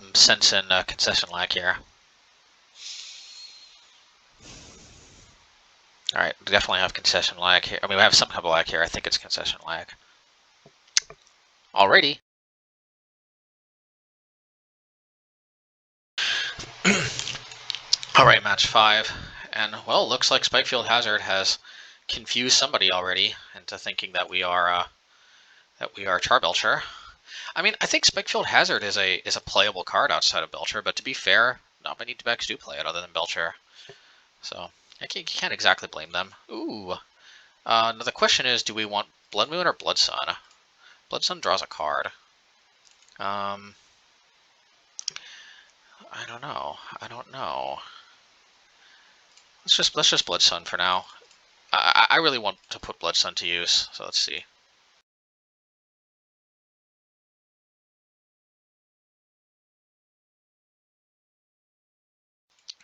A: I'm sensing concession lag here. All right, we definitely have concession lag here. I mean, we have some kind of lag here. I think it's concession lag. Alrighty. All right, match 5, and well, looks like Spikefield Hazard has confused somebody already into thinking that we are Charbelcher. I mean, I think Spikefield Hazard is a playable card outside of Belcher, but to be fair, not many decks do play it other than Belcher. So you can't exactly blame them. Ooh. Now the question is, do we want Blood Moon or Blood Sun? Blood Sun draws a card. I don't know. I don't know. Let's just Blood Sun for now. I really want to put Blood Sun to use, so let's see.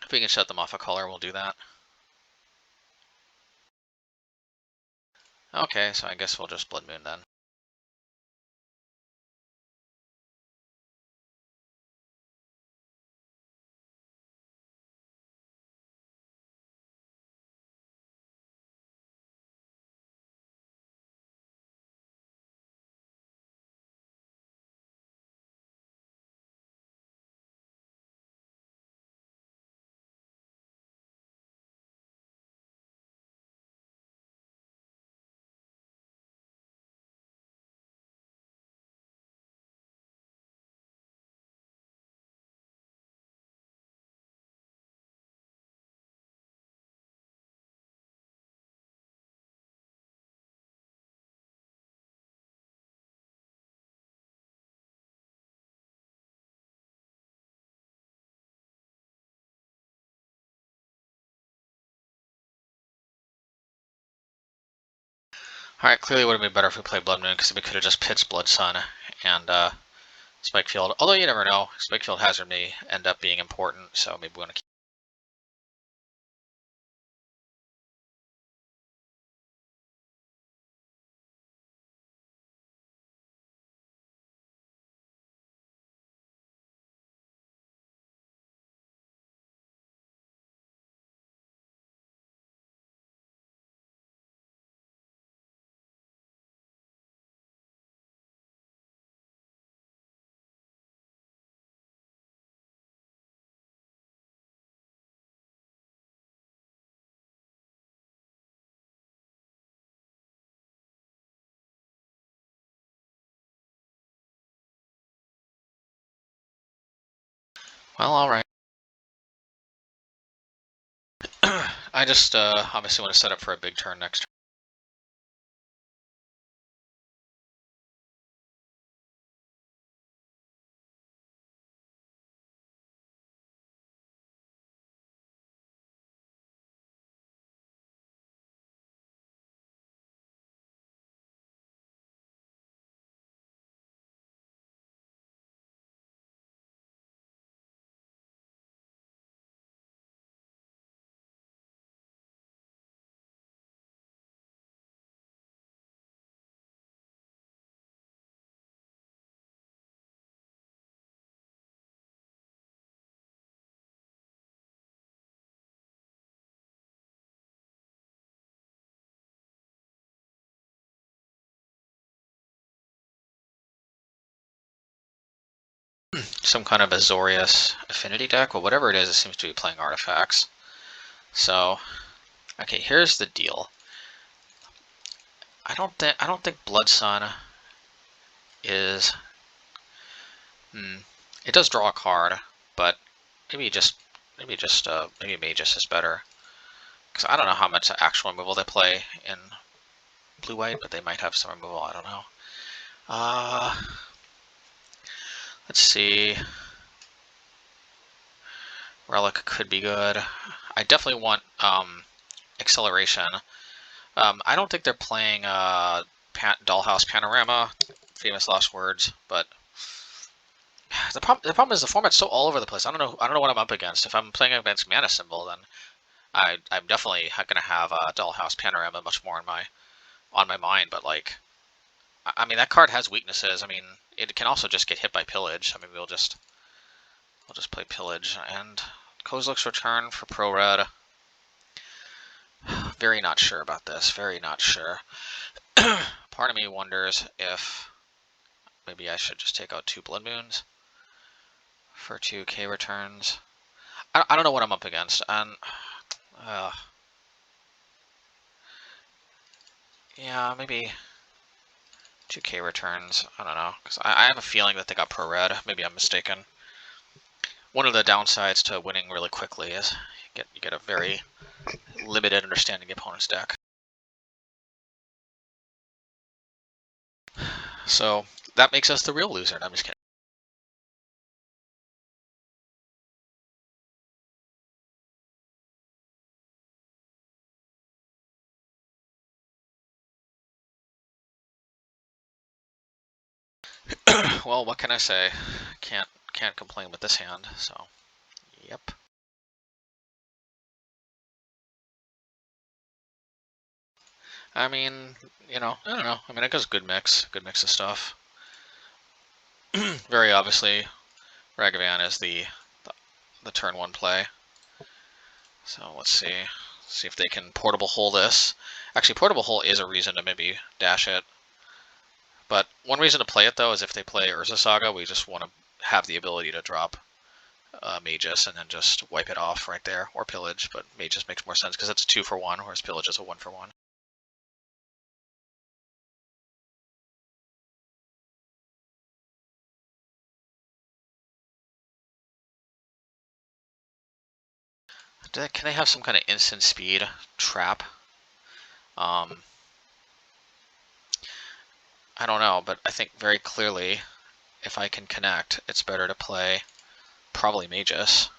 A: If we can shut them off a color, we'll do that. Okay, so I guess we'll just Blood Moon then. Alright, clearly it would have been better if we played Blood Moon, because we could have just pitched Blood Sun and Spikefield. Although you never know, Spikefield Hazard may end up being important, so maybe we want to keep. Well, alright. I just obviously want to set up for a big turn next turn. Some kind of Azorius affinity deck, well, whatever it seems to be playing artifacts. So, okay, here's the deal. I don't think Blood Sun is. It does draw a card, but maybe Magus is better. Because I don't know how much actual removal they play in blue-white, but they might have some removal. I don't know. Let's see. Relic could be good. I definitely want acceleration. I don't think they're playing Dollhouse Panorama, famous last words, but the problem is the format's so all over the place. I don't know what I'm up against. If I'm playing against Mana Symbol, then I'm definitely going to have Dollhouse Panorama much more on my mind. But like, I mean, that card has weaknesses. I mean, it can also just get hit by Pillage. I mean, we'll just play Pillage and Kozilek's Return for Pro Red. Very not sure about this. Very not sure. Part of me wonders if maybe I should just take out 2 Blood Moons for 2k returns. I don't know what I'm up against, and yeah, maybe 2k returns. I don't know, because I have a feeling that they got pro-red. Maybe I'm mistaken. One of the downsides to winning really quickly is you get a very limited understanding of the opponent's deck. So that makes us the real loser. No, I'm just kidding. Well, what can I say? Can't complain with this hand. So, yep. I mean, you know, I don't know. I mean, it goes good mix of stuff. Very obviously, Ragavan is the turn 1 play. So let's see if they can portable hole this. Actually, portable hole is a reason to maybe dash it. But one reason to play it though is if they play Whirza Saga, we just want to have the ability to drop Magus and then just wipe it off right there, or Pillage. But Magus makes more sense because it's a 2-for-1, whereas Pillage is a 1-for-1. Can they have some kind of instant speed trap? I don't know, but I think very clearly, if I can connect, it's better to play probably Magus.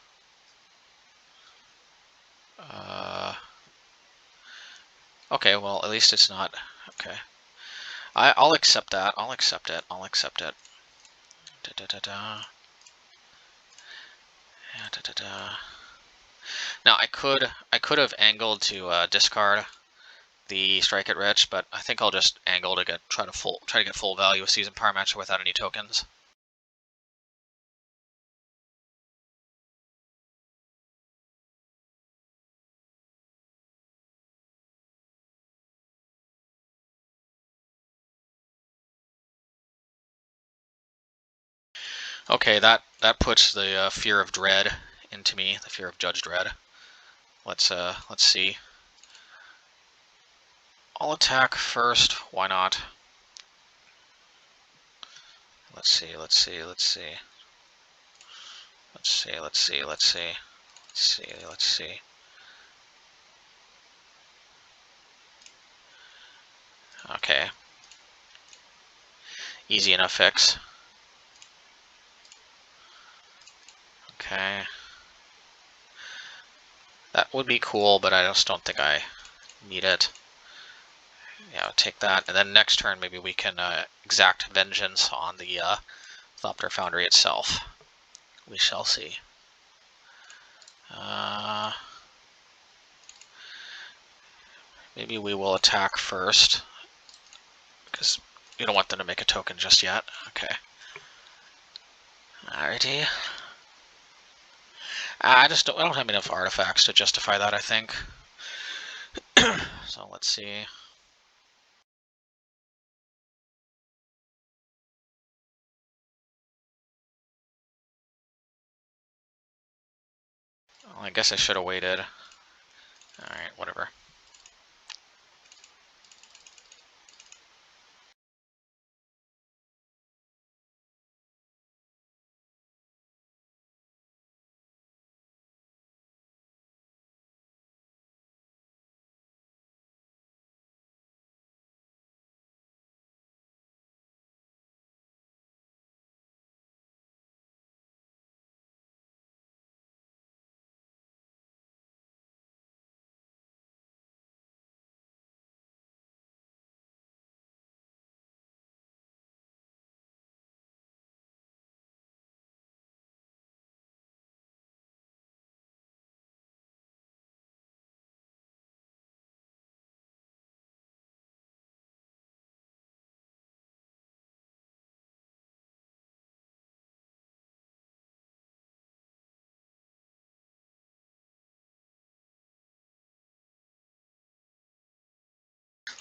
A: Okay, well, at least it's not. Okay. I'll accept that. I'll accept it. I'll accept it. Da, da, da, da. Yeah, da, da, da. Now, I could have angled to discard the Strike It Rich, but I think I'll just angle to try to get full value of Seasoned Pyromancer without any tokens. Okay, that puts the fear of dread into me, the fear of Judge Dread. Let's see. I'll attack first. Why not? Let's see. Let's see. Let's see. Let's see. Let's see. Let's see. Let's see. Let's see. Okay. Easy enough fix. Okay. That would be cool, but I just don't think I need it. Yeah, I'll take that. And then next turn, maybe we can exact vengeance on the Thopter Foundry itself. We shall see. Maybe we will attack first, because you don't want them to make a token just yet. Okay. Alrighty. I don't have enough artifacts to justify that, I think. So let's see. Well, I guess I should have waited. Alright, whatever.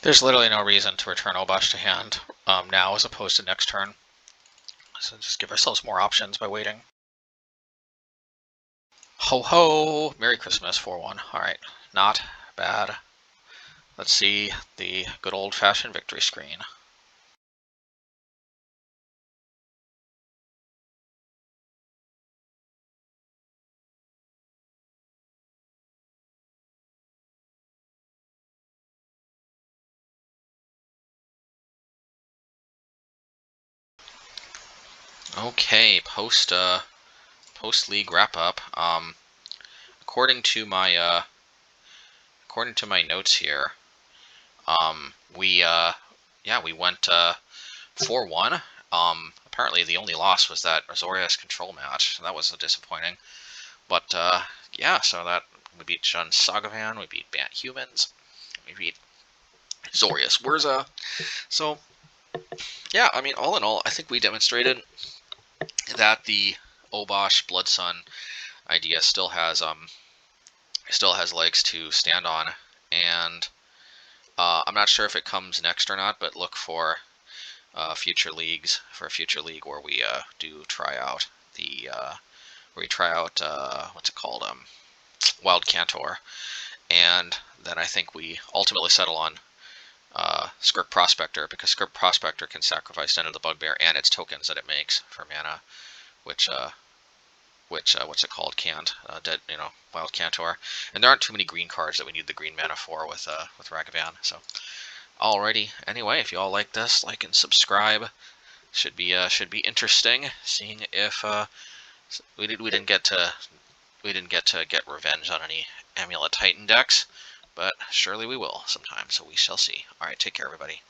A: There's literally no reason to return Obosh to hand now as opposed to next turn. So just give ourselves more options by waiting. Ho ho! Merry Christmas, 4-1. Alright, not bad. Let's see the good old-fashioned victory screen. Okay, post league wrap up. According to my notes here, we went 4-1. Apparently the only loss was that Azorius control match. So that was disappointing. But yeah, so that we beat Sagavan, we beat Bant humans, we beat Azorius Whirza. So yeah, I mean, all in all, I think we demonstrated that the Obosh Blood Sun idea still has legs to stand on, and I'm not sure if it comes next or not, but look for future leagues, for a future league where we do try out the what's it called, Wild Cantor, and then I think we ultimately settle on Script Prospector, because Script Prospector can sacrifice Den of the Bugbear and its tokens that it makes for mana, which what's it called, can't dead, Wild Cantor, and there aren't too many green cards that we need the green mana for with Ragavan. So alrighty, anyway, if you all like this, like and subscribe. Should be interesting, seeing if we didn't get to get revenge on any Amulet Titan decks, but surely we will sometime, so we shall see. Alright, take care everybody.